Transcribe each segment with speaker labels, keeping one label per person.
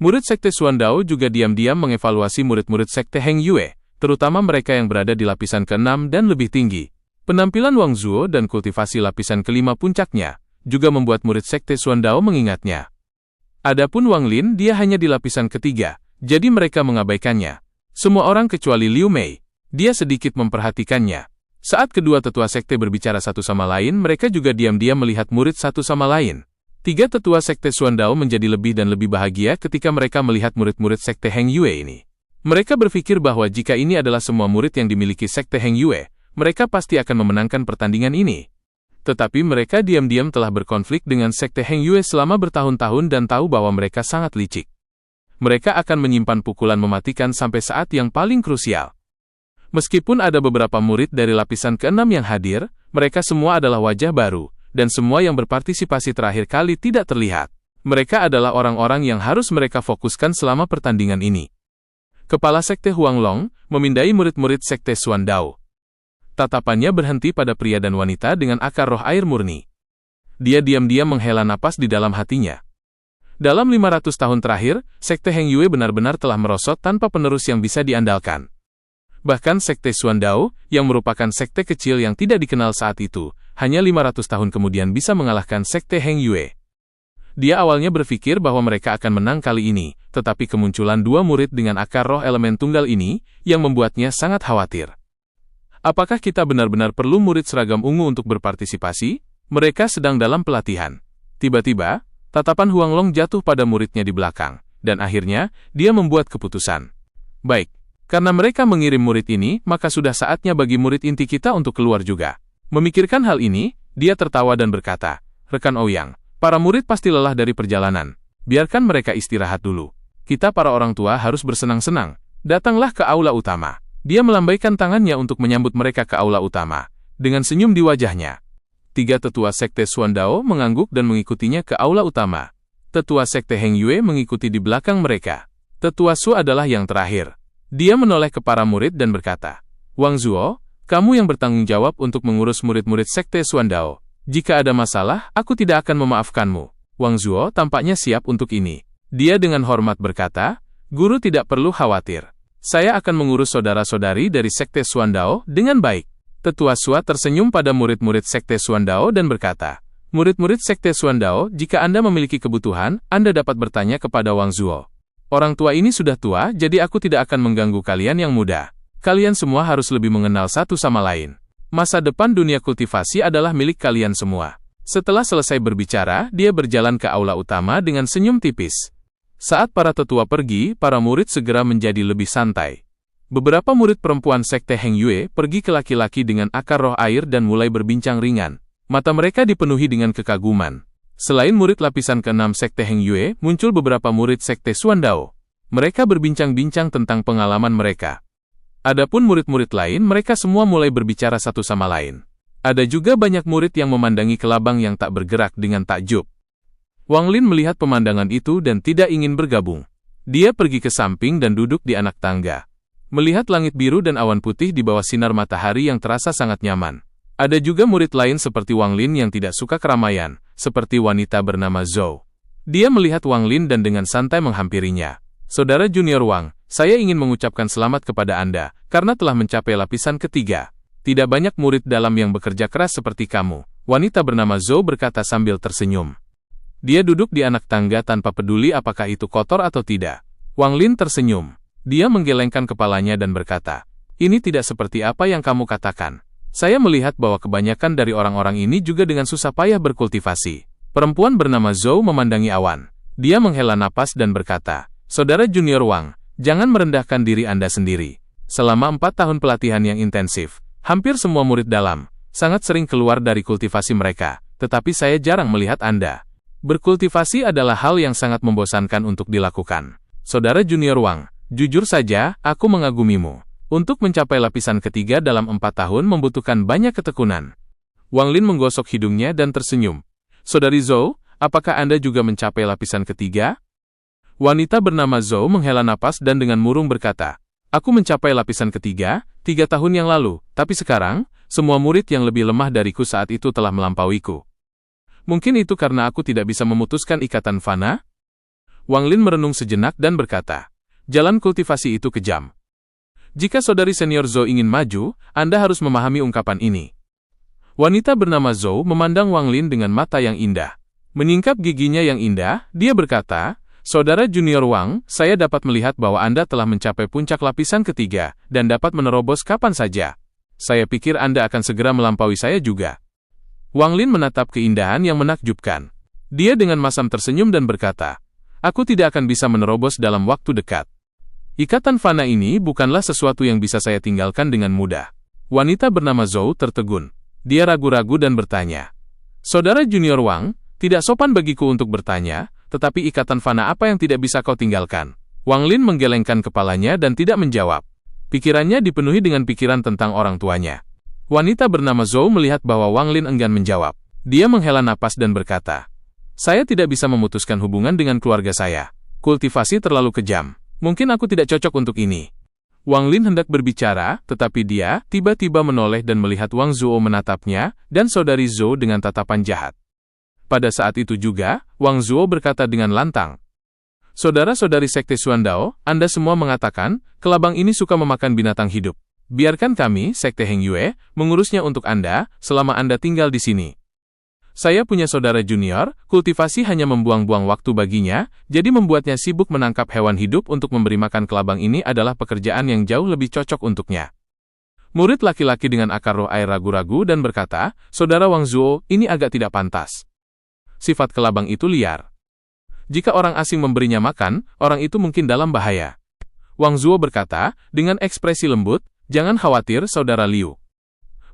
Speaker 1: Murid Sekte Xuandao juga diam-diam mengevaluasi murid-murid Sekte Heng Yue, terutama mereka yang berada di lapisan ke-6 dan lebih tinggi. Penampilan Wang Zuo dan kultivasi lapisan ke-5 puncaknya, juga membuat murid Sekte Xuandao mengingatnya. Adapun Wang Lin, dia hanya di lapisan ketiga, jadi mereka mengabaikannya. Semua orang kecuali Liu Mei, dia sedikit memperhatikannya. Saat kedua tetua sekte berbicara satu sama lain, mereka juga diam-diam melihat murid satu sama lain. Tiga tetua sekte Xuandao menjadi lebih dan lebih bahagia ketika mereka melihat murid-murid sekte Heng Yue ini. Mereka berpikir bahwa jika ini adalah semua murid yang dimiliki sekte Heng Yue, mereka pasti akan memenangkan pertandingan ini. Tetapi mereka diam-diam telah berkonflik dengan sekte Heng Yue selama bertahun-tahun dan tahu bahwa mereka sangat licik. Mereka akan menyimpan pukulan mematikan sampai saat yang paling krusial. Meskipun ada beberapa murid dari lapisan ke-6 yang hadir, mereka semua adalah wajah baru, dan semua yang berpartisipasi terakhir kali tidak terlihat. Mereka adalah orang-orang yang harus mereka fokuskan selama pertandingan ini. Kepala Sekte Huanglong memindai murid-murid Sekte Xuandao. Tatapannya berhenti pada pria dan wanita dengan akar roh air murni. Dia diam-diam menghela napas di dalam hatinya. Dalam 500 tahun terakhir, Sekte Heng Yue benar-benar telah merosot tanpa penerus yang bisa diandalkan. Bahkan Sekte Xuandao, yang merupakan sekte kecil yang tidak dikenal saat itu, hanya 500 tahun kemudian bisa mengalahkan Sekte Heng Yue. Dia awalnya berpikir bahwa mereka akan menang kali ini, tetapi kemunculan dua murid dengan akar roh elemen tunggal ini, yang membuatnya sangat khawatir. Apakah kita benar-benar perlu murid seragam ungu untuk berpartisipasi? Mereka sedang dalam pelatihan. Tiba-tiba, tatapan Huanglong jatuh pada muridnya di belakang, dan akhirnya, dia membuat keputusan. Baik. Karena mereka mengirim murid ini, maka sudah saatnya bagi murid inti kita untuk keluar juga. Memikirkan hal ini, dia tertawa dan berkata, "Rekan Ouyang, para murid pasti lelah dari perjalanan. Biarkan mereka istirahat dulu. Kita para orang tua harus bersenang-senang. Datanglah ke aula utama." Dia melambaikan tangannya untuk menyambut mereka ke aula utama, dengan senyum di wajahnya. Tiga tetua Sekte Xuandao mengangguk dan mengikutinya ke aula utama. Tetua Sekte Heng Yue mengikuti di belakang mereka. Tetua Su adalah yang terakhir. Dia menoleh ke para murid dan berkata, "Wang Zuo, kamu yang bertanggung jawab untuk mengurus murid-murid Sekte Xuandao. Jika ada masalah, aku tidak akan memaafkanmu." Wang Zuo tampaknya siap untuk ini. Dia dengan hormat berkata, "Guru tidak perlu khawatir. Saya akan mengurus saudara-saudari dari Sekte Xuandao dengan baik." Tetua Sua tersenyum pada murid-murid Sekte Xuandao dan berkata, "Murid-murid Sekte Xuandao, jika Anda memiliki kebutuhan, Anda dapat bertanya kepada Wang Zuo. Orang tua ini sudah tua, jadi aku tidak akan mengganggu kalian yang muda. Kalian semua harus lebih mengenal satu sama lain. Masa depan dunia kultivasi adalah milik kalian semua." Setelah selesai berbicara, dia berjalan ke aula utama dengan senyum tipis. Saat para tetua pergi, para murid segera menjadi lebih santai. Beberapa murid perempuan Sekte Heng Yue pergi ke laki-laki dengan akar roh air dan mulai berbincang ringan. Mata mereka dipenuhi dengan kekaguman. Selain murid lapisan ke-6 Sekte Heng Yue, muncul beberapa murid Sekte Xuandao. Mereka berbincang-bincang tentang pengalaman mereka. Adapun murid-murid lain, mereka semua mulai berbicara satu sama lain. Ada juga banyak murid yang memandangi kelabang yang tak bergerak dengan takjub. Wang Lin melihat pemandangan itu dan tidak ingin bergabung. Dia pergi ke samping dan duduk di anak tangga. Melihat langit biru dan awan putih di bawah sinar matahari yang terasa sangat nyaman. Ada juga murid lain seperti Wang Lin yang tidak suka keramaian, seperti wanita bernama Zhou. Dia melihat Wang Lin dan dengan santai menghampirinya. "Saudara junior Wang, saya ingin mengucapkan selamat kepada Anda, karena telah mencapai lapisan ketiga. Tidak banyak murid dalam yang bekerja keras seperti kamu." Wanita bernama Zhou berkata sambil tersenyum. Dia duduk di anak tangga tanpa peduli apakah itu kotor atau tidak. Wang Lin tersenyum. Dia menggelengkan kepalanya dan berkata, "Ini tidak seperti apa yang kamu katakan. Saya melihat bahwa kebanyakan dari orang-orang ini juga dengan susah payah berkultivasi." Perempuan bernama Zhou memandangi awan. Dia menghela napas dan berkata, "Saudara junior Wang, jangan merendahkan diri Anda sendiri. Selama 4 tahun pelatihan yang intensif, hampir semua murid dalam, sangat sering keluar dari kultivasi mereka, tetapi saya jarang melihat Anda. Berkultivasi adalah hal yang sangat membosankan untuk dilakukan. Saudara junior Wang, jujur saja, aku mengagumimu. Untuk mencapai lapisan ketiga dalam 4 tahun membutuhkan banyak ketekunan." Wang Lin menggosok hidungnya dan tersenyum. "Saudari Zhou, apakah Anda juga mencapai lapisan ketiga?" Wanita bernama Zhou menghela napas dan dengan murung berkata, "Aku mencapai lapisan ketiga, 3 tahun yang lalu, tapi sekarang, semua murid yang lebih lemah dariku saat itu telah melampauiku. Mungkin itu karena aku tidak bisa memutuskan ikatan fana?" Wang Lin merenung sejenak dan berkata, jalan kultivasi itu kejam. Jika saudari senior Zhou ingin maju, Anda harus memahami ungkapan ini. Wanita bernama Zhou memandang Wang Lin dengan mata yang indah. Menyingkap giginya yang indah, dia berkata, Saudara Junior Wang, saya dapat melihat bahwa Anda telah mencapai puncak lapisan ketiga, dan dapat menerobos kapan saja. Saya pikir Anda akan segera melampaui saya juga. Wang Lin menatap keindahan yang menakjubkan. Dia dengan masam tersenyum dan berkata, aku tidak akan bisa menerobos dalam waktu dekat. Ikatan fana ini bukanlah sesuatu yang bisa saya tinggalkan dengan mudah. Wanita bernama Zhou tertegun. Dia ragu-ragu dan bertanya, Saudara Junior Wang, tidak sopan bagiku untuk bertanya, tetapi ikatan fana apa yang tidak bisa kau tinggalkan? Wang Lin menggelengkan kepalanya dan tidak menjawab. Pikirannya dipenuhi dengan pikiran tentang orang tuanya. Wanita bernama Zhou melihat bahwa Wang Lin enggan menjawab. Dia menghela napas dan berkata, saya tidak bisa memutuskan hubungan dengan keluarga saya. Kultivasi terlalu kejam. Mungkin aku tidak cocok untuk ini. Wang Lin hendak berbicara, tetapi dia tiba-tiba menoleh dan melihat Wang Zuo menatapnya, dan saudari Zhou dengan tatapan jahat. Pada saat itu juga, Wang Zuo berkata dengan lantang, Saudara-saudari Sekte Xuandao, Anda semua mengatakan, kelabang ini suka memakan binatang hidup. Biarkan kami, Sekte Heng Yue, mengurusnya untuk Anda, selama Anda tinggal di sini. Saya punya saudara junior, kultivasi hanya membuang-buang waktu baginya, jadi membuatnya sibuk menangkap hewan hidup untuk memberi makan kelabang ini adalah pekerjaan yang jauh lebih cocok untuknya. Murid laki-laki dengan akar roh air ragu-ragu dan berkata, Saudara Wang Zuo, ini agak tidak pantas. Sifat kelabang itu liar. Jika orang asing memberinya makan, orang itu mungkin dalam bahaya. Wang Zuo berkata, dengan ekspresi lembut, jangan khawatir, Saudara Liu.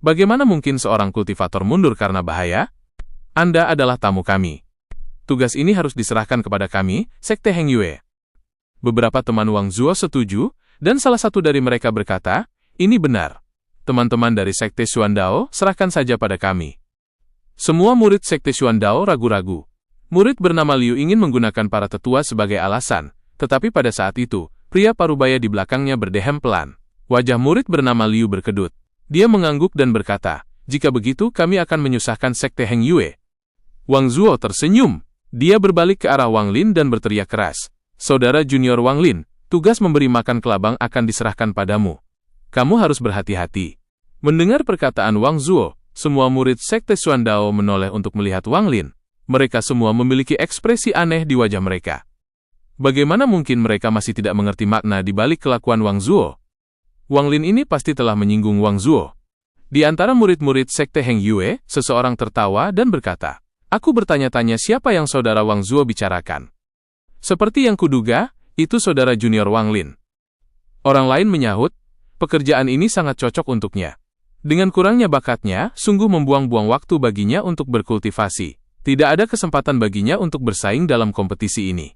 Speaker 1: Bagaimana mungkin seorang kultivator mundur karena bahaya? Anda adalah tamu kami. Tugas ini harus diserahkan kepada kami, Sekte Heng Yue. Beberapa teman Wang Zuo setuju, dan salah satu dari mereka berkata, ini benar. Teman-teman dari Sekte Xuandao, serahkan saja pada kami. Semua murid Sekte Xuandao ragu-ragu. Murid bernama Liu ingin menggunakan para tetua sebagai alasan, tetapi pada saat itu, pria parubaya di belakangnya berdehem pelan. Wajah murid bernama Liu berkedut. Dia mengangguk dan berkata, jika begitu kami akan menyusahkan Sekte Heng Yue. Wang Zuo tersenyum. Dia berbalik ke arah Wang Lin dan berteriak keras. Saudara junior Wang Lin, tugas memberi makan kelabang akan diserahkan padamu. Kamu harus berhati-hati. Mendengar perkataan Wang Zuo, semua murid Sekte Xuandao menoleh untuk melihat Wang Lin. Mereka semua memiliki ekspresi aneh di wajah mereka. Bagaimana mungkin mereka masih tidak mengerti makna di balik kelakuan Wang Zuo? Wang Lin ini pasti telah menyinggung Wang Zuo. Di antara murid-murid Sekte Heng Yue, seseorang tertawa dan berkata, aku bertanya-tanya siapa yang saudara Wang Zuo bicarakan. Seperti yang kuduga, itu saudara junior Wang Lin. Orang lain menyahut, pekerjaan ini sangat cocok untuknya. Dengan kurangnya bakatnya, sungguh membuang-buang waktu baginya untuk berkultivasi. Tidak ada kesempatan baginya untuk bersaing dalam kompetisi ini.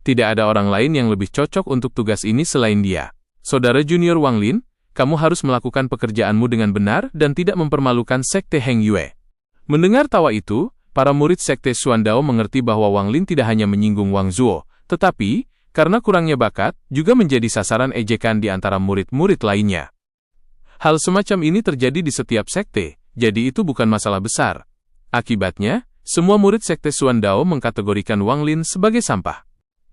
Speaker 1: Tidak ada orang lain yang lebih cocok untuk tugas ini selain dia. Saudara junior Wang Lin, kamu harus melakukan pekerjaanmu dengan benar dan tidak mempermalukan Sekte Heng Yue. Mendengar tawa itu, para murid Sekte Xuandao mengerti bahwa Wang Lin tidak hanya menyinggung Wang Zuo, tetapi, karena kurangnya bakat, juga menjadi sasaran ejekan di antara murid-murid lainnya. Hal semacam ini terjadi di setiap sekte, jadi itu bukan masalah besar. Akibatnya, semua murid Sekte Xuandao mengkategorikan Wang Lin sebagai sampah.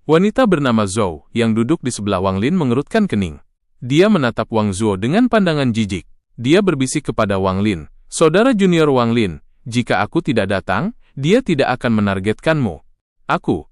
Speaker 1: Wanita bernama Zhou, yang duduk di sebelah Wang Lin mengerutkan kening. Dia menatap Wang Zuo dengan pandangan jijik. Dia berbisik kepada Wang Lin, Saudara junior Wang Lin, jika aku tidak datang, dia tidak akan menargetkanmu. Aku.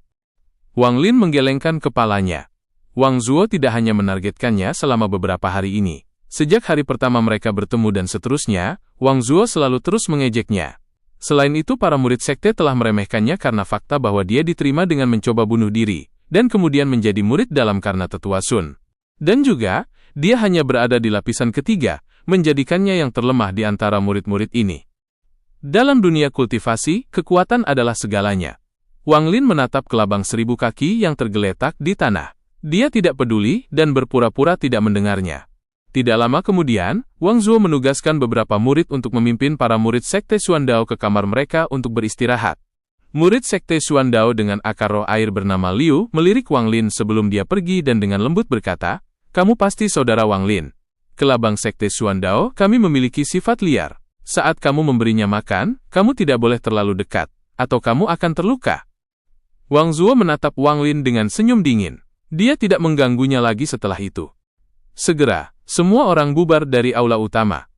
Speaker 1: Wang Lin menggelengkan kepalanya. Wang Zuo tidak hanya menargetkannya selama beberapa hari ini. Sejak hari pertama mereka bertemu dan seterusnya, Wang Zuo selalu terus mengejeknya. Selain itu para murid sekte telah meremehkannya karena fakta bahwa dia diterima dengan mencoba bunuh diri, dan kemudian menjadi murid dalam karena tetua Sun. Dan juga, dia hanya berada di lapisan ketiga, menjadikannya yang terlemah di antara murid-murid ini. Dalam dunia kultivasi, kekuatan adalah segalanya. Wang Lin menatap kelabang 1000 kaki yang tergeletak di tanah. Dia tidak peduli dan berpura-pura tidak mendengarnya. Tidak lama kemudian, Wang Zuo menugaskan beberapa murid untuk memimpin para murid Sekte Xuandao ke kamar mereka untuk beristirahat. Murid Sekte Xuandao dengan akar roh air bernama Liu melirik Wang Lin sebelum dia pergi dan dengan lembut berkata, kamu pasti saudara Wang Lin. Kelabang Sekte Xuandao, kami memiliki sifat liar. Saat kamu memberinya makan, kamu tidak boleh terlalu dekat, atau kamu akan terluka. Wang Zuo menatap Wang Lin dengan senyum dingin. Dia tidak mengganggunya lagi setelah itu. Segera, semua orang bubar dari aula utama.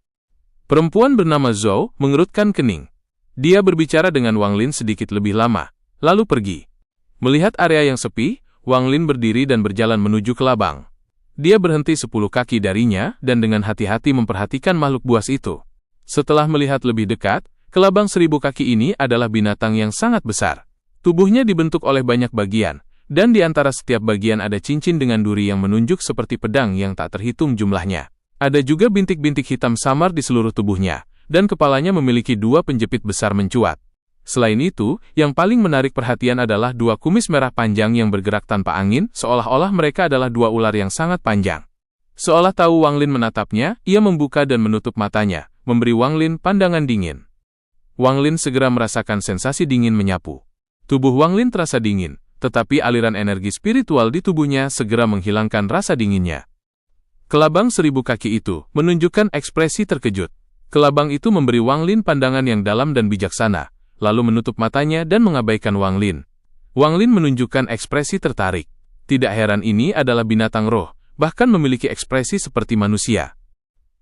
Speaker 1: Perempuan bernama Zhou mengerutkan kening. Dia berbicara dengan Wang Lin sedikit lebih lama, lalu pergi. Melihat area yang sepi, Wang Lin berdiri dan berjalan menuju kelabang. Dia berhenti 10 kaki darinya dan dengan hati-hati memperhatikan makhluk buas itu. Setelah melihat lebih dekat, kelabang 1000 kaki ini adalah binatang yang sangat besar. Tubuhnya dibentuk oleh banyak bagian, dan di antara setiap bagian ada cincin dengan duri yang menunjuk seperti pedang yang tak terhitung jumlahnya. Ada juga bintik-bintik hitam samar di seluruh tubuhnya, dan kepalanya memiliki 2 penjepit besar mencuat. Selain itu, yang paling menarik perhatian adalah 2 kumis merah panjang yang bergerak tanpa angin, seolah-olah mereka adalah 2 ular yang sangat panjang. Seolah tahu Wang Lin menatapnya, ia membuka dan menutup matanya, memberi Wang Lin pandangan dingin. Wang Lin segera merasakan sensasi dingin menyapu. Tubuh Wang Lin terasa dingin, tetapi aliran energi spiritual di tubuhnya segera menghilangkan rasa dinginnya. Kelabang 1000 kaki itu menunjukkan ekspresi terkejut. Kelabang itu memberi Wang Lin pandangan yang dalam dan bijaksana, lalu menutup matanya dan mengabaikan Wang Lin. Wang Lin menunjukkan ekspresi tertarik. Tidak heran ini adalah binatang roh, bahkan memiliki ekspresi seperti manusia.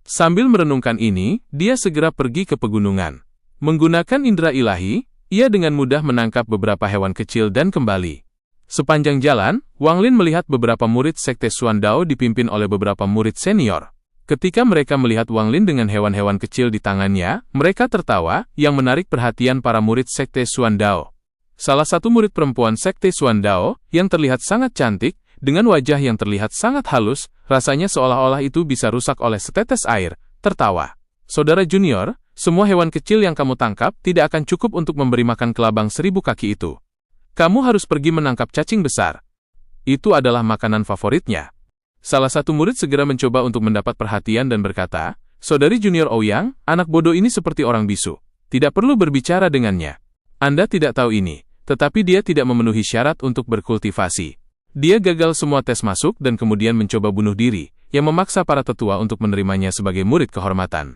Speaker 1: Sambil merenungkan ini, dia segera pergi ke pegunungan. Menggunakan indera ilahi, ia dengan mudah menangkap beberapa hewan kecil dan kembali. Sepanjang jalan, Wang Lin melihat beberapa murid Sekte Xuan Dao dipimpin oleh beberapa murid senior. Ketika mereka melihat Wang Lin dengan hewan-hewan kecil di tangannya, mereka tertawa, yang menarik perhatian para murid Sekte Xuan Dao. Salah satu murid perempuan Sekte Xuan Dao, yang terlihat sangat cantik, dengan wajah yang terlihat sangat halus, rasanya seolah-olah itu bisa rusak oleh setetes air, tertawa. Saudara junior, semua hewan kecil yang kamu tangkap tidak akan cukup untuk memberi makan kelabang 1000 kaki itu. Kamu harus pergi menangkap cacing besar. Itu adalah makanan favoritnya. Salah satu murid segera mencoba untuk mendapat perhatian dan berkata, Saudari junior Ouyang, anak bodoh ini seperti orang bisu. Tidak perlu berbicara dengannya. Anda tidak tahu ini, tetapi dia tidak memenuhi syarat untuk berkultivasi. Dia gagal semua tes masuk dan kemudian mencoba bunuh diri, yang memaksa para tetua untuk menerimanya sebagai murid kehormatan.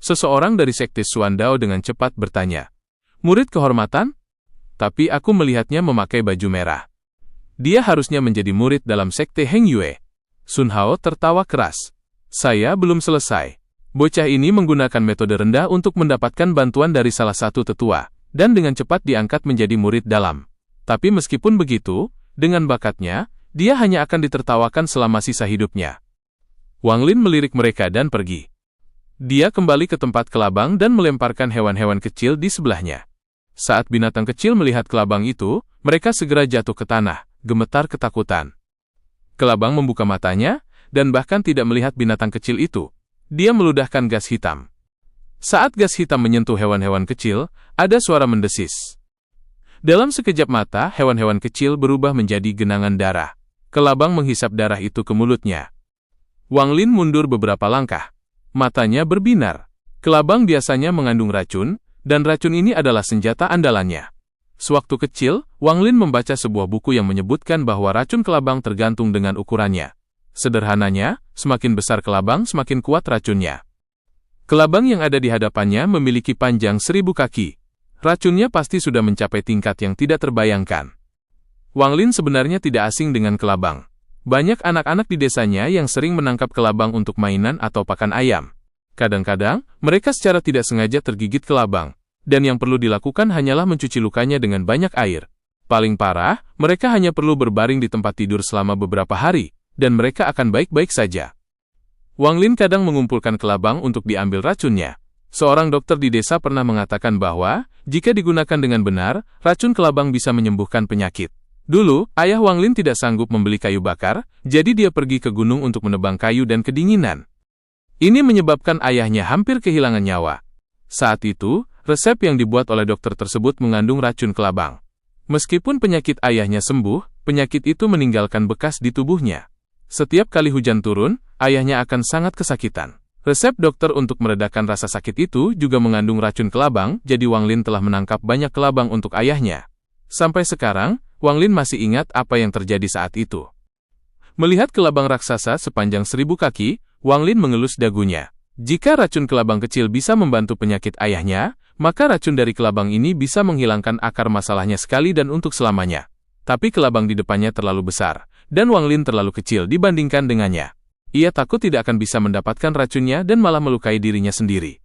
Speaker 1: Seseorang dari Sekte Xuan Dao dengan cepat bertanya, Murid kehormatan? Tapi aku melihatnya memakai baju merah. Dia harusnya menjadi murid dalam Sekte Heng Yue. Sun Hao tertawa keras. Saya belum selesai. Bocah ini menggunakan metode rendah untuk mendapatkan bantuan dari salah satu tetua, dan dengan cepat diangkat menjadi murid dalam. Tapi meskipun begitu, dengan bakatnya, dia hanya akan ditertawakan selama sisa hidupnya. Wang Lin melirik mereka dan pergi. Dia kembali ke tempat kelabang dan melemparkan hewan-hewan kecil di sebelahnya. Saat binatang kecil melihat kelabang itu, mereka segera jatuh ke tanah, gemetar ketakutan. Kelabang membuka matanya, dan bahkan tidak melihat binatang kecil itu. Dia meludahkan gas hitam. Saat gas hitam menyentuh hewan-hewan kecil, ada suara mendesis. Dalam sekejap mata, hewan-hewan kecil berubah menjadi genangan darah. Kelabang menghisap darah itu ke mulutnya. Wang Lin mundur beberapa langkah. Matanya berbinar. Kelabang biasanya mengandung racun, dan racun ini adalah senjata andalannya. Sewaktu kecil, Wang Lin membaca sebuah buku yang menyebutkan bahwa racun kelabang tergantung dengan ukurannya. Sederhananya, semakin besar kelabang, semakin kuat racunnya. Kelabang yang ada di hadapannya memiliki panjang 1000 kaki. Racunnya pasti sudah mencapai tingkat yang tidak terbayangkan. Wang Lin sebenarnya tidak asing dengan kelabang. Banyak anak-anak di desanya yang sering menangkap kelabang untuk mainan atau pakan ayam. Kadang-kadang, mereka secara tidak sengaja tergigit kelabang, dan yang perlu dilakukan hanyalah mencuci lukanya dengan banyak air. Paling parah, mereka hanya perlu berbaring di tempat tidur selama beberapa hari, dan mereka akan baik-baik saja. Wang Lin kadang mengumpulkan kelabang untuk diambil racunnya. Seorang dokter di desa pernah mengatakan bahwa, jika digunakan dengan benar, racun kelabang bisa menyembuhkan penyakit. Dulu, ayah Wang Lin tidak sanggup membeli kayu bakar, jadi dia pergi ke gunung untuk menebang kayu dan kedinginan. Ini menyebabkan ayahnya hampir kehilangan nyawa. Saat itu, resep yang dibuat oleh dokter tersebut mengandung racun kelabang. Meskipun penyakit ayahnya sembuh, penyakit itu meninggalkan bekas di tubuhnya. Setiap kali hujan turun, ayahnya akan sangat kesakitan. Resep dokter untuk meredakan rasa sakit itu juga mengandung racun kelabang, jadi Wang Lin telah menangkap banyak kelabang untuk ayahnya. Sampai sekarang, Wang Lin masih ingat apa yang terjadi saat itu. Melihat kelabang raksasa sepanjang 1000 kaki, Wang Lin mengelus dagunya. Jika racun kelabang kecil bisa membantu penyakit ayahnya, maka racun dari kelabang ini bisa menghilangkan akar masalahnya sekali dan untuk selamanya. Tapi kelabang di depannya terlalu besar, dan Wang Lin terlalu kecil dibandingkan dengannya. Ia takut tidak akan bisa mendapatkan racunnya dan malah melukai dirinya sendiri.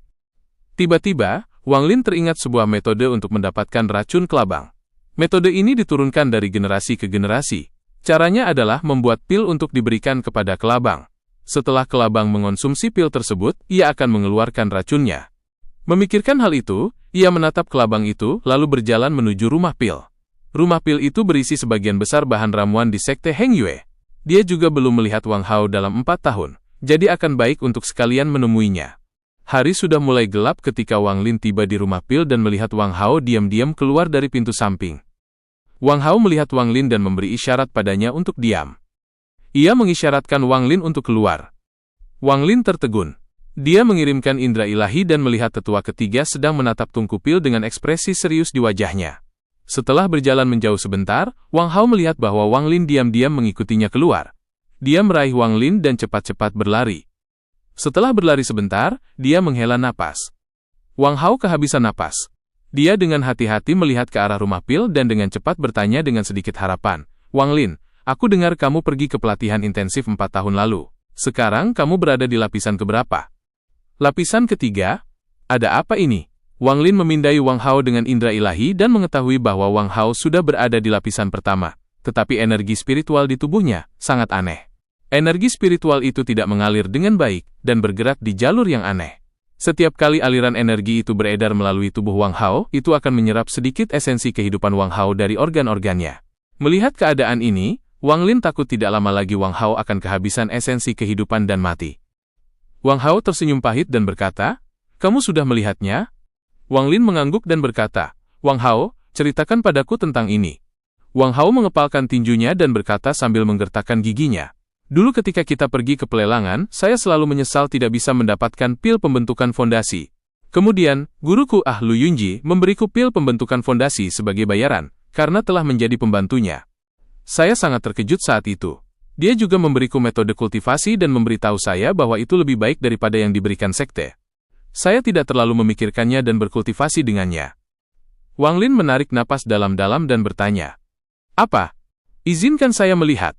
Speaker 1: Tiba-tiba, Wang Lin teringat sebuah metode untuk mendapatkan racun kelabang. Metode ini diturunkan dari generasi ke generasi. Caranya adalah membuat pil untuk diberikan kepada kelabang. Setelah kelabang mengonsumsi pil tersebut, ia akan mengeluarkan racunnya. Memikirkan hal itu, ia menatap kelabang itu lalu berjalan menuju rumah pil. Rumah pil itu berisi sebagian besar bahan ramuan di sekte Heng Yue. Dia juga belum melihat Wang Hao dalam 4 tahun, jadi akan baik untuk sekalian menemuinya. Hari sudah mulai gelap ketika Wang Lin tiba di rumah pil dan melihat Wang Hao diam-diam keluar dari pintu samping. Wang Hao melihat Wang Lin dan memberi isyarat padanya untuk diam. Ia mengisyaratkan Wang Lin untuk keluar. Wang Lin tertegun. Dia mengirimkan indera ilahi dan melihat tetua ketiga sedang menatap tungku pil dengan ekspresi serius di wajahnya. Setelah berjalan menjauh sebentar, Wang Hao melihat bahwa Wang Lin diam-diam mengikutinya keluar. Dia meraih Wang Lin dan cepat-cepat berlari. Setelah berlari sebentar, dia menghela napas. Wang Hao kehabisan napas. Dia dengan hati-hati melihat ke arah rumah pil dan dengan cepat bertanya dengan sedikit harapan. Wang Lin, aku dengar kamu pergi ke pelatihan intensif 4 tahun lalu. Sekarang kamu berada di lapisan keberapa? Lapisan ketiga? Ada apa ini? Wang Lin memindai Wang Hao dengan indera ilahi dan mengetahui bahwa Wang Hao sudah berada di lapisan pertama. Tetapi energi spiritual di tubuhnya sangat aneh. Energi spiritual itu tidak mengalir dengan baik dan bergerak di jalur yang aneh. Setiap kali aliran energi itu beredar melalui tubuh Wang Hao, itu akan menyerap sedikit esensi kehidupan Wang Hao dari organ-organnya. Melihat keadaan ini, Wang Lin takut tidak lama lagi Wang Hao akan kehabisan esensi kehidupan dan mati. Wang Hao tersenyum pahit dan berkata, "Kamu sudah melihatnya?" Wang Lin mengangguk dan berkata, "Wang Hao, ceritakan padaku tentang ini." Wang Hao mengepalkan tinjunya dan berkata sambil menggertakkan giginya, "Dulu ketika kita pergi ke pelelangan, saya selalu menyesal tidak bisa mendapatkan pil pembentukan fondasi. Kemudian, guruku Lu Yunji memberiku pil pembentukan fondasi sebagai bayaran, karena telah menjadi pembantunya. Saya sangat terkejut saat itu. Dia juga memberiku metode kultivasi dan memberitahu saya bahwa itu lebih baik daripada yang diberikan sekte. Saya tidak terlalu memikirkannya dan berkultivasi dengannya." Wang Lin menarik napas dalam-dalam dan bertanya, "Apa? Izinkan saya melihat."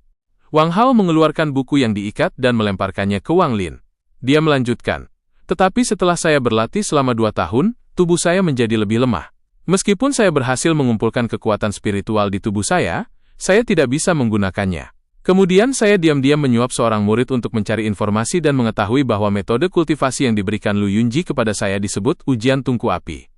Speaker 1: Wang Hao mengeluarkan buku yang diikat dan melemparkannya ke Wang Lin. Dia melanjutkan, "Tetapi setelah saya berlatih selama 2 tahun, tubuh saya menjadi lebih lemah. Meskipun saya berhasil mengumpulkan kekuatan spiritual di tubuh saya tidak bisa menggunakannya. Kemudian saya diam-diam menyuap seorang murid untuk mencari informasi dan mengetahui bahwa metode kultivasi yang diberikan Lu Yunji kepada saya disebut ujian tungku api."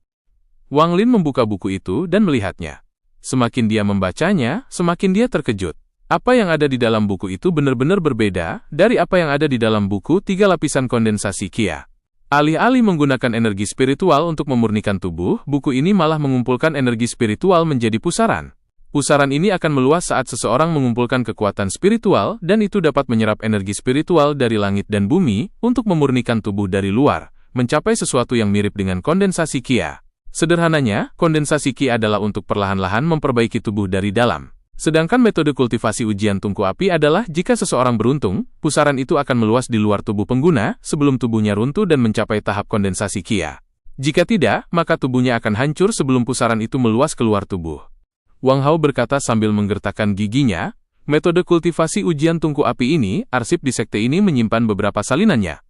Speaker 1: Wang Lin membuka buku itu dan melihatnya. Semakin dia membacanya, semakin dia terkejut. Apa yang ada di dalam buku itu benar-benar berbeda dari apa yang ada di dalam buku 3 lapisan kondensasi Qia. Alih-alih menggunakan energi spiritual untuk memurnikan tubuh, buku ini malah mengumpulkan energi spiritual menjadi pusaran. Pusaran ini akan meluas saat seseorang mengumpulkan kekuatan spiritual dan itu dapat menyerap energi spiritual dari langit dan bumi untuk memurnikan tubuh dari luar, mencapai sesuatu yang mirip dengan kondensasi Qia. Sederhananya, kondensasi Qi adalah untuk perlahan-lahan memperbaiki tubuh dari dalam. Sedangkan metode kultivasi ujian tungku api adalah jika seseorang beruntung, pusaran itu akan meluas di luar tubuh pengguna sebelum tubuhnya runtuh dan mencapai tahap kondensasi Qia. Jika tidak, maka tubuhnya akan hancur sebelum pusaran itu meluas keluar tubuh. Wang Hao berkata sambil menggertakkan giginya, "Metode kultivasi ujian tungku api ini, arsip di sekte ini menyimpan beberapa salinannya.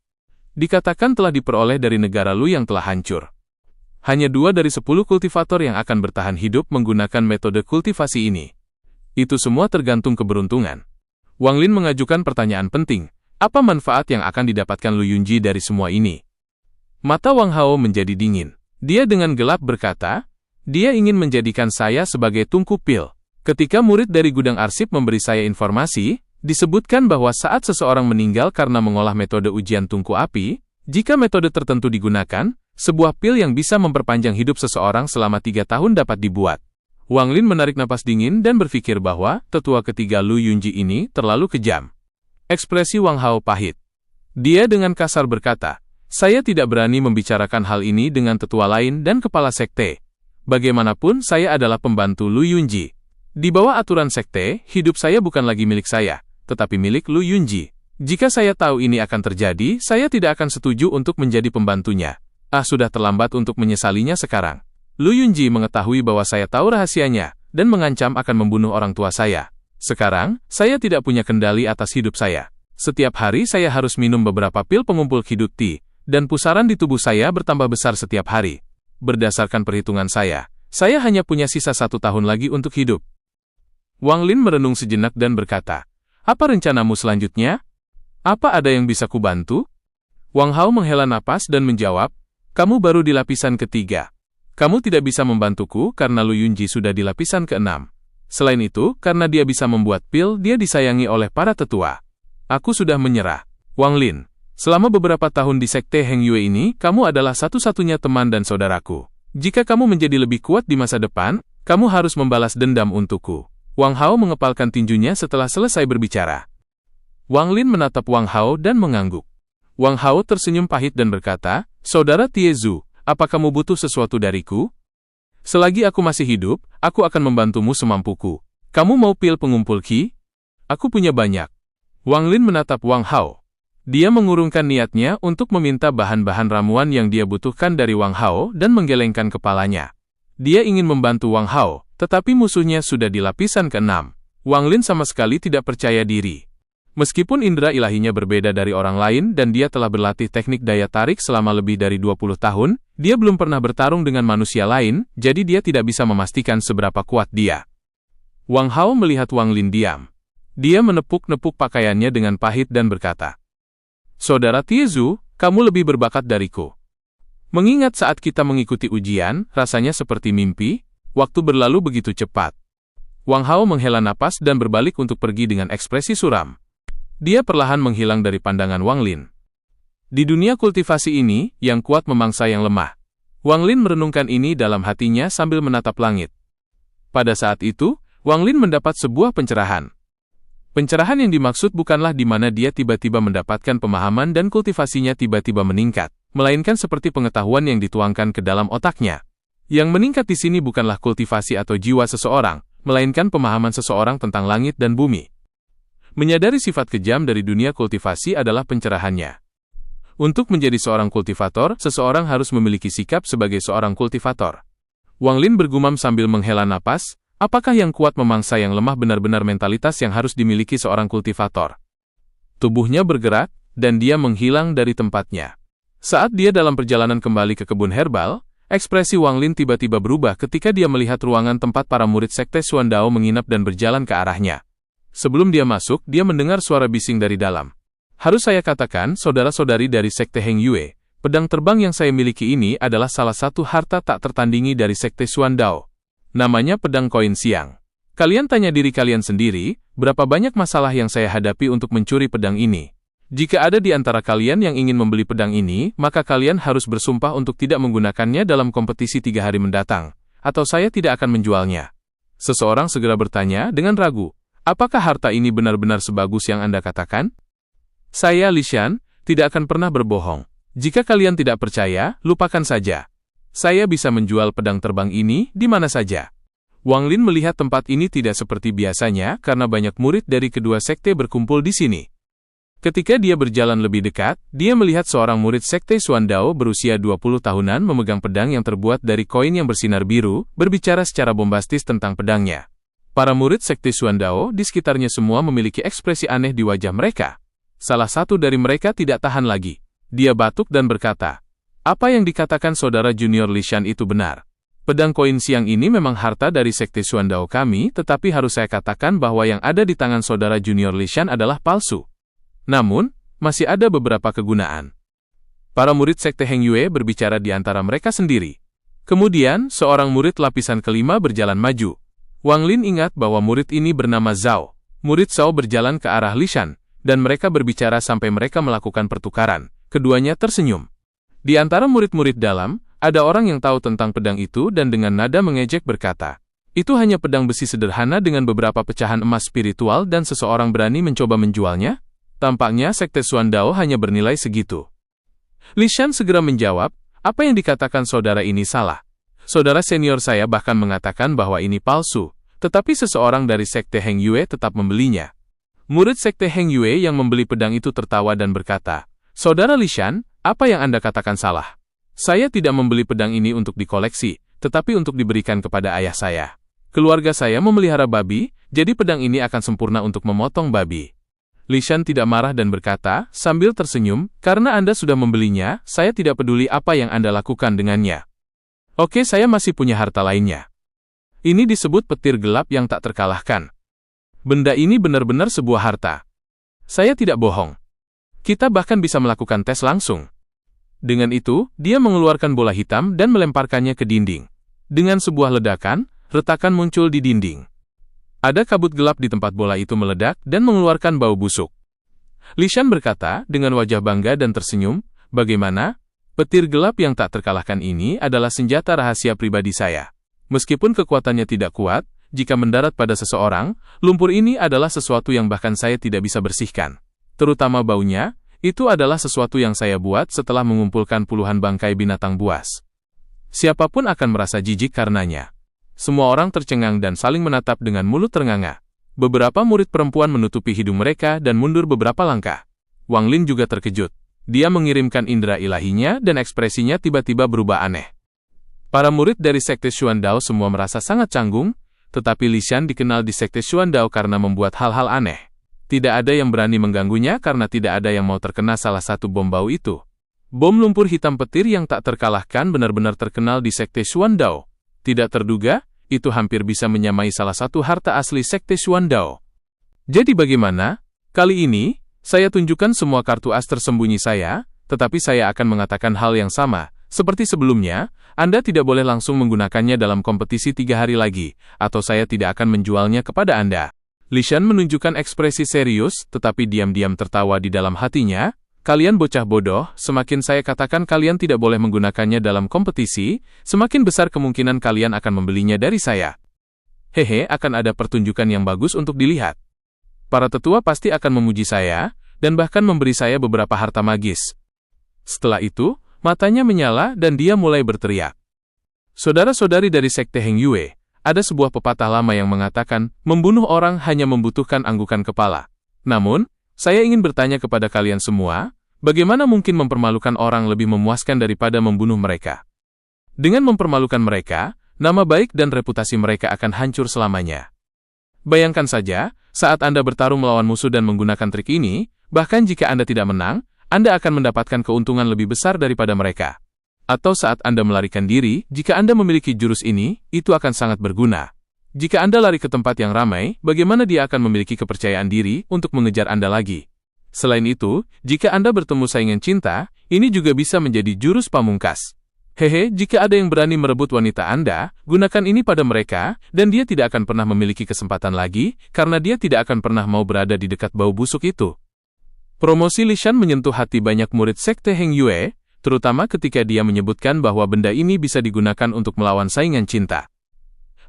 Speaker 1: Dikatakan telah diperoleh dari negara Lu yang telah hancur. Hanya 2 dari 10 kultivator yang akan bertahan hidup menggunakan metode kultivasi ini. Itu semua tergantung keberuntungan." Wang Lin mengajukan pertanyaan penting, apa manfaat yang akan didapatkan Lu Yunji dari semua ini? Mata Wang Hao menjadi dingin. Dia dengan gelap berkata, "Dia ingin menjadikan saya sebagai tungku pil. Ketika murid dari gudang arsip memberi saya informasi, disebutkan bahwa saat seseorang meninggal karena mengolah metode ujian tungku api, jika metode tertentu digunakan, sebuah pil yang bisa memperpanjang hidup seseorang selama 3 tahun dapat dibuat." Wang Lin menarik napas dingin dan berpikir bahwa tetua ketiga Lu Yunji ini terlalu kejam. Ekspresi Wang Hao pahit. Dia dengan kasar berkata, "Saya tidak berani membicarakan hal ini dengan tetua lain dan kepala sekte. Bagaimanapun saya adalah pembantu Lu Yunji. Di bawah aturan sekte, hidup saya bukan lagi milik saya, tetapi milik Lu Yunji. Jika saya tahu ini akan terjadi, saya tidak akan setuju untuk menjadi pembantunya. Sudah terlambat untuk menyesalinya sekarang. Lu Yunji mengetahui bahwa saya tahu rahasianya, dan mengancam akan membunuh orang tua saya. Sekarang, saya tidak punya kendali atas hidup saya. Setiap hari saya harus minum beberapa pil pengumpul Kiduti, dan pusaran di tubuh saya bertambah besar setiap hari. Berdasarkan perhitungan saya hanya punya sisa 1 tahun lagi untuk hidup. Wang Lin merenung sejenak dan berkata, "Apa rencanamu selanjutnya? Apa ada yang bisa kubantu?" Wang Hao menghela napas dan menjawab, "Kamu baru di lapisan ketiga. Kamu tidak bisa membantuku karena Lu Yunji sudah di lapisan ke-6. Selain itu, karena dia bisa membuat pil, dia disayangi oleh para tetua. Aku sudah menyerah. Wang Lin, selama beberapa tahun di Sekte Heng Yue ini, kamu adalah satu-satunya teman dan saudaraku. Jika kamu menjadi lebih kuat di masa depan, kamu harus membalas dendam untukku." Wang Hao mengepalkan tinjunya setelah selesai berbicara. Wang Lin menatap Wang Hao dan mengangguk. Wang Hao tersenyum pahit dan berkata, "Saudara Tiezu, apa kamu butuh sesuatu dariku? Selagi aku masih hidup, aku akan membantumu semampuku. Kamu mau pil pengumpul Qi? Aku punya banyak." Wang Lin menatap Wang Hao. Dia mengurungkan niatnya untuk meminta bahan-bahan ramuan yang dia butuhkan dari Wang Hao dan menggelengkan kepalanya. Dia ingin membantu Wang Hao, tetapi musuhnya sudah di lapisan ke-6. Wang Lin sama sekali tidak percaya diri. Meskipun indera ilahinya berbeda dari orang lain dan dia telah berlatih teknik daya tarik selama lebih dari 20 tahun, dia belum pernah bertarung dengan manusia lain, jadi dia tidak bisa memastikan seberapa kuat dia. Wang Hao melihat Wang Lin diam. Dia menepuk-nepuk pakaiannya dengan pahit dan berkata, "Saudara Tiezu, kamu lebih berbakat dariku. Mengingat saat kita mengikuti ujian, rasanya seperti mimpi, waktu berlalu begitu cepat." Wang Hao menghela napas dan berbalik untuk pergi dengan ekspresi suram. Dia perlahan menghilang dari pandangan Wang Lin. Di dunia kultivasi ini, yang kuat memangsa yang lemah. Wang Lin merenungkan ini dalam hatinya sambil menatap langit. Pada saat itu, Wang Lin mendapat sebuah pencerahan. Pencerahan yang dimaksud bukanlah di mana dia tiba-tiba mendapatkan pemahaman dan kultivasinya tiba-tiba meningkat, melainkan seperti pengetahuan yang dituangkan ke dalam otaknya. Yang meningkat di sini bukanlah kultivasi atau jiwa seseorang, melainkan pemahaman seseorang tentang langit dan bumi. Menyadari sifat kejam dari dunia kultivasi adalah pencerahannya. Untuk menjadi seorang kultivator, seseorang harus memiliki sikap sebagai seorang kultivator. Wang Lin bergumam sambil menghela napas, apakah yang kuat memangsa yang lemah benar-benar mentalitas yang harus dimiliki seorang kultivator? Tubuhnya bergerak, dan dia menghilang dari tempatnya. Saat dia dalam perjalanan kembali ke kebun herbal, ekspresi Wang Lin tiba-tiba berubah ketika dia melihat ruangan tempat para murid Sekte Xuandao menginap dan berjalan ke arahnya. Sebelum dia masuk, dia mendengar suara bising dari dalam. "Harus saya katakan, saudara-saudari dari Sekte Heng Yue, pedang terbang yang saya miliki ini adalah salah satu harta tak tertandingi dari Sekte Xuandao. Namanya pedang koin siang. Kalian tanya diri kalian sendiri, berapa banyak masalah yang saya hadapi untuk mencuri pedang ini. Jika ada di antara kalian yang ingin membeli pedang ini, maka kalian harus bersumpah untuk tidak menggunakannya dalam kompetisi 3 hari mendatang, atau saya tidak akan menjualnya." Seseorang segera bertanya dengan ragu, "Apakah harta ini benar-benar sebagus yang Anda katakan?" "Saya, Li Shan, tidak akan pernah berbohong. Jika kalian tidak percaya, lupakan saja. Saya bisa menjual pedang terbang ini di mana saja." Wang Lin melihat tempat ini tidak seperti biasanya karena banyak murid dari kedua sekte berkumpul di sini. Ketika dia berjalan lebih dekat, dia melihat seorang murid Sekte Xuandao berusia 20 tahunan memegang pedang yang terbuat dari koin yang bersinar biru, berbicara secara bombastis tentang pedangnya. Para murid Sekte Xuandao di sekitarnya semua memiliki ekspresi aneh di wajah mereka. Salah satu dari mereka tidak tahan lagi. Dia batuk dan berkata, "Apa yang dikatakan saudara junior Li Shan itu benar. Pedang koin siang ini memang harta dari Sekte Xuandao kami, tetapi harus saya katakan bahwa yang ada di tangan saudara junior Li Shan adalah palsu. Namun, masih ada beberapa kegunaan." Para murid Sekte Heng Yue berbicara di antara mereka sendiri. Kemudian, seorang murid lapisan kelima berjalan maju. Wang Lin ingat bahwa murid ini bernama Zhao. Murid Zhao berjalan ke arah Li Shan, dan mereka berbicara sampai mereka melakukan pertukaran. Keduanya tersenyum. Di antara murid-murid dalam, ada orang yang tahu tentang pedang itu dan dengan nada mengejek berkata, "Itu hanya pedang besi sederhana dengan beberapa pecahan emas spiritual dan seseorang berani mencoba menjualnya? Tampaknya Sekte Xuandao hanya bernilai segitu." Li Shan segera menjawab, "Apa yang dikatakan saudara ini salah. Saudara senior saya bahkan mengatakan bahwa ini palsu, tetapi seseorang dari Sekte Heng Yue tetap membelinya." Murid Sekte Heng Yue yang membeli pedang itu tertawa dan berkata, "Saudara Li Shan, apa yang Anda katakan salah? Saya tidak membeli pedang ini untuk dikoleksi, tetapi untuk diberikan kepada ayah saya. Keluarga saya memelihara babi, jadi pedang ini akan sempurna untuk memotong babi. Li Shan tidak marah dan berkata, sambil tersenyum, karena Anda sudah membelinya, saya tidak peduli apa yang Anda lakukan dengannya. Oke, saya masih punya harta lainnya. Ini disebut petir gelap yang tak terkalahkan. Benda ini benar-benar sebuah harta. Saya tidak bohong. Kita bahkan bisa melakukan tes langsung. Dengan itu, dia mengeluarkan bola hitam dan melemparkannya ke dinding. Dengan sebuah ledakan, retakan muncul di dinding. Ada kabut gelap di tempat bola itu meledak dan mengeluarkan bau busuk. Li Shan berkata dengan wajah bangga dan tersenyum, bagaimana? Petir gelap yang tak terkalahkan ini adalah senjata rahasia pribadi saya. Meskipun kekuatannya tidak kuat, jika mendarat pada seseorang, lumpur ini adalah sesuatu yang bahkan saya tidak bisa bersihkan. Terutama baunya, itu adalah sesuatu yang saya buat setelah mengumpulkan puluhan bangkai binatang buas. Siapapun akan merasa jijik karenanya. Semua orang tercengang dan saling menatap dengan mulut ternganga. Beberapa murid perempuan menutupi hidung mereka dan mundur beberapa langkah. Wang Lin juga terkejut. Dia mengirimkan indera ilahinya dan ekspresinya tiba-tiba berubah aneh. Para murid dari Sekte Xuandao semua merasa sangat canggung, tetapi Li Shan dikenal di Sekte Xuandao karena membuat hal-hal aneh. Tidak ada yang berani mengganggunya karena tidak ada yang mau terkena salah satu bom bau itu. Bom lumpur hitam petir yang tak terkalahkan benar-benar terkenal di Sekte Xuandao. Tidak terduga, itu hampir bisa menyamai salah satu harta asli Sekte Xuandao. Jadi bagaimana? Kali ini, saya tunjukkan semua kartu as tersembunyi saya, tetapi saya akan mengatakan hal yang sama. Seperti sebelumnya, Anda tidak boleh langsung menggunakannya dalam kompetisi 3 hari lagi, atau saya tidak akan menjualnya kepada Anda. Li Shan menunjukkan ekspresi serius, tetapi diam-diam tertawa di dalam hatinya. Kalian bocah bodoh, semakin saya katakan kalian tidak boleh menggunakannya dalam kompetisi, semakin besar kemungkinan kalian akan membelinya dari saya. Hehe, akan ada pertunjukan yang bagus untuk dilihat. Para tetua pasti akan memuji saya, dan bahkan memberi saya beberapa harta magis. Setelah itu, matanya menyala dan dia mulai berteriak. Saudara-saudari dari Sekte Heng Yue, ada sebuah pepatah lama yang mengatakan, membunuh orang hanya membutuhkan anggukan kepala. Namun, saya ingin bertanya kepada kalian semua, bagaimana mungkin mempermalukan orang lebih memuaskan daripada membunuh mereka? Dengan mempermalukan mereka, nama baik dan reputasi mereka akan hancur selamanya. Bayangkan saja, saat Anda bertarung melawan musuh dan menggunakan trik ini, bahkan jika Anda tidak menang, Anda akan mendapatkan keuntungan lebih besar daripada mereka. Atau saat Anda melarikan diri, jika Anda memiliki jurus ini, itu akan sangat berguna. Jika Anda lari ke tempat yang ramai, bagaimana dia akan memiliki kepercayaan diri untuk mengejar Anda lagi? Selain itu, jika Anda bertemu saingan cinta, ini juga bisa menjadi jurus pamungkas. Hehe, jika ada yang berani merebut wanita Anda, gunakan ini pada mereka, dan dia tidak akan pernah memiliki kesempatan lagi, karena dia tidak akan pernah mau berada di dekat bau busuk itu. Promosi Li Shan menyentuh hati banyak murid Sekte Heng Yue, terutama ketika dia menyebutkan bahwa benda ini bisa digunakan untuk melawan saingan cinta.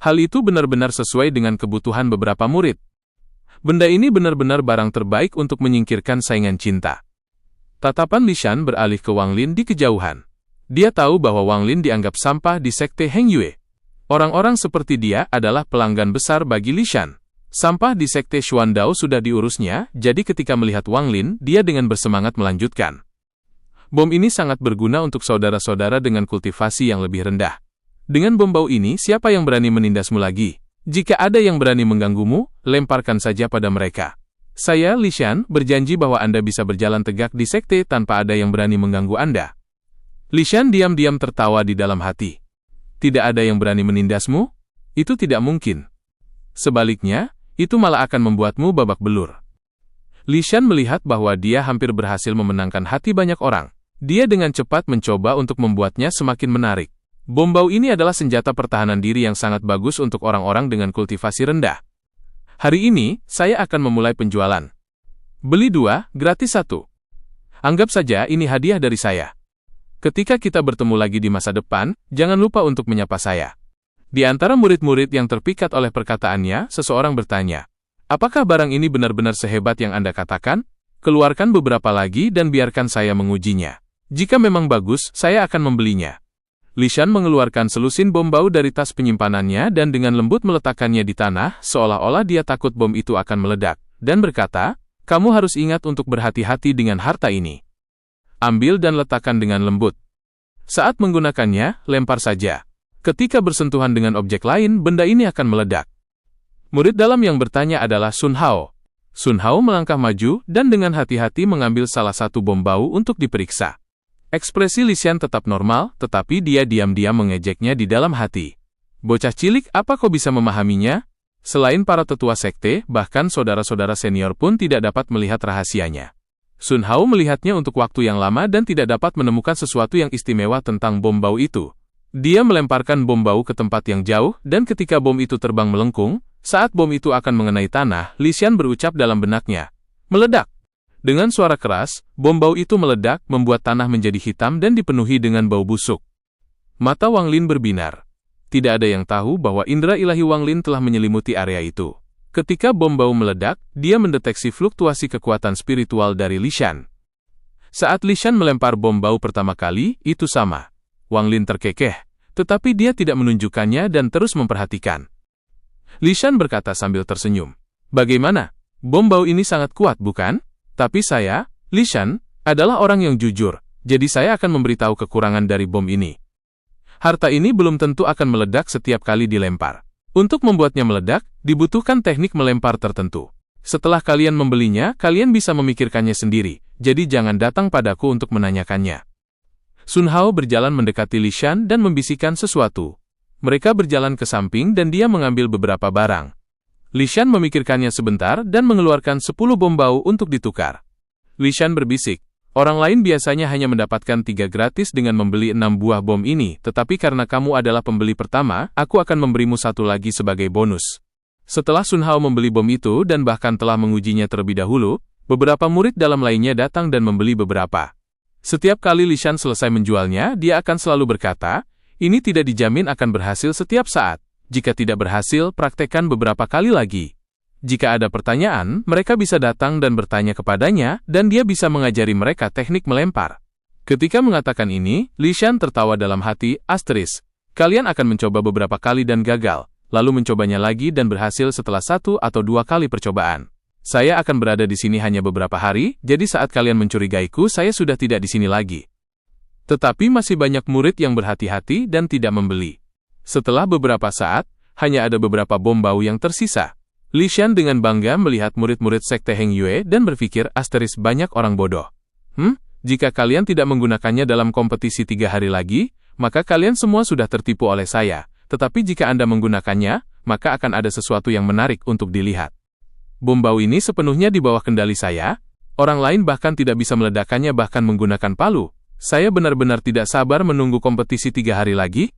Speaker 1: Hal itu benar-benar sesuai dengan kebutuhan beberapa murid. Benda ini benar-benar barang terbaik untuk menyingkirkan saingan cinta. Tatapan Li Shan beralih ke Wang Lin di kejauhan. Dia tahu bahwa Wang Lin dianggap sampah di Sekte Heng Yue. Orang-orang seperti dia adalah pelanggan besar bagi Li Shan. Sampah di Sekte Xuandao sudah diurusnya, jadi ketika melihat Wang Lin, dia dengan bersemangat melanjutkan. Bom ini sangat berguna untuk saudara-saudara dengan kultivasi yang lebih rendah. Dengan bom bau ini, siapa yang berani menindasmu lagi? Jika ada yang berani mengganggumu, lemparkan saja pada mereka. Saya, Li Shan, berjanji bahwa Anda bisa berjalan tegak di sekte tanpa ada yang berani mengganggu Anda. Li Shan diam-diam tertawa di dalam hati. Tidak ada yang berani menindasmu? Itu tidak mungkin. Sebaliknya, itu malah akan membuatmu babak belur. Li Shan melihat bahwa dia hampir berhasil memenangkan hati banyak orang. Dia dengan cepat mencoba untuk membuatnya semakin menarik. Bom bau ini adalah senjata pertahanan diri yang sangat bagus untuk orang-orang dengan kultivasi rendah. Hari ini, saya akan memulai penjualan. Beli 2, gratis 1. Anggap saja ini hadiah dari saya. Ketika kita bertemu lagi di masa depan, jangan lupa untuk menyapa saya. Di antara murid-murid yang terpikat oleh perkataannya, seseorang bertanya, apakah barang ini benar-benar sehebat yang Anda katakan? Keluarkan beberapa lagi dan biarkan saya mengujinya. Jika memang bagus, saya akan membelinya. Li Shan mengeluarkan selusin bom bau dari tas penyimpanannya dan dengan lembut meletakkannya di tanah, seolah-olah dia takut bom itu akan meledak, dan berkata, kamu harus ingat untuk berhati-hati dengan harta ini. Ambil dan letakkan dengan lembut. Saat menggunakannya, lempar saja. Ketika bersentuhan dengan objek lain, benda ini akan meledak. Murid dalam yang bertanya adalah Sun Hao. Sun Hao melangkah maju dan dengan hati-hati mengambil salah satu bom bau untuk diperiksa. Ekspresi Li Xian tetap normal, tetapi dia diam-diam mengejeknya di dalam hati. Bocah cilik, apa kau bisa memahaminya? Selain para tetua sekte, bahkan saudara-saudara senior pun tidak dapat melihat rahasianya. Sun Hao melihatnya untuk waktu yang lama dan tidak dapat menemukan sesuatu yang istimewa tentang bom bau itu. Dia melemparkan bom bau ke tempat yang jauh, dan ketika bom itu terbang melengkung, saat bom itu akan mengenai tanah, Li Xian berucap dalam benaknya, "Meledak!" Dengan suara keras, bom bau itu meledak, membuat tanah menjadi hitam dan dipenuhi dengan bau busuk. Mata Wang Lin berbinar. Tidak ada yang tahu bahwa indera ilahi Wang Lin telah menyelimuti area itu. Ketika bom bau meledak, dia mendeteksi fluktuasi kekuatan spiritual dari Li Xian. Saat Li Xian melempar bom bau pertama kali, itu sama. Wang Lin terkekeh, tetapi dia tidak menunjukkannya dan terus memperhatikan. Li Xian berkata sambil tersenyum, "Bagaimana? Bom bau ini sangat kuat, bukan? Tapi saya, Li Xian, adalah orang yang jujur, jadi saya akan memberitahu kekurangan dari bom ini. Harta ini belum tentu akan meledak setiap kali dilempar. Untuk membuatnya meledak, dibutuhkan teknik melempar tertentu. Setelah kalian membelinya, kalian bisa memikirkannya sendiri, jadi jangan datang padaku untuk menanyakannya." Sun Hao berjalan mendekati Li Xian dan membisikkan sesuatu. Mereka berjalan ke samping dan dia mengambil beberapa barang. Li Xian memikirkannya sebentar dan mengeluarkan 10 bom bau untuk ditukar. Li Xian berbisik, "Orang lain biasanya hanya mendapatkan 3 gratis dengan membeli 6 buah bom ini, tetapi karena kamu adalah pembeli pertama, aku akan memberimu 1 lagi sebagai bonus." Setelah Sun Hao membeli bom itu dan bahkan telah mengujinya terlebih dahulu, beberapa murid dalam lainnya datang dan membeli beberapa. Setiap kali Li Xian selesai menjualnya, dia akan selalu berkata, "Ini tidak dijamin akan berhasil setiap saat. Jika tidak berhasil, praktekkan beberapa kali lagi." Jika ada pertanyaan, mereka bisa datang dan bertanya kepadanya, dan dia bisa mengajari mereka teknik melempar. Ketika mengatakan ini, Li Xian tertawa dalam hati, "Kalian akan mencoba beberapa kali dan gagal, lalu mencobanya lagi dan berhasil setelah 1 atau 2 kali percobaan. Saya akan berada di sini hanya beberapa hari, jadi saat kalian mencurigaiku, saya sudah tidak di sini lagi." Tetapi masih banyak murid yang berhati-hati dan tidak membeli. Setelah beberapa saat, hanya ada beberapa bom bau yang tersisa. Li Xian dengan bangga melihat murid-murid sekte Heng Yue dan berpikir, banyak orang bodoh. Jika kalian tidak menggunakannya dalam kompetisi 3 hari lagi, maka kalian semua sudah tertipu oleh saya. Tetapi jika Anda menggunakannya, maka akan ada sesuatu yang menarik untuk dilihat. Bom bau ini sepenuhnya di bawah kendali saya. Orang lain bahkan tidak bisa meledakkannya bahkan menggunakan palu. Saya benar-benar tidak sabar menunggu kompetisi 3 hari lagi.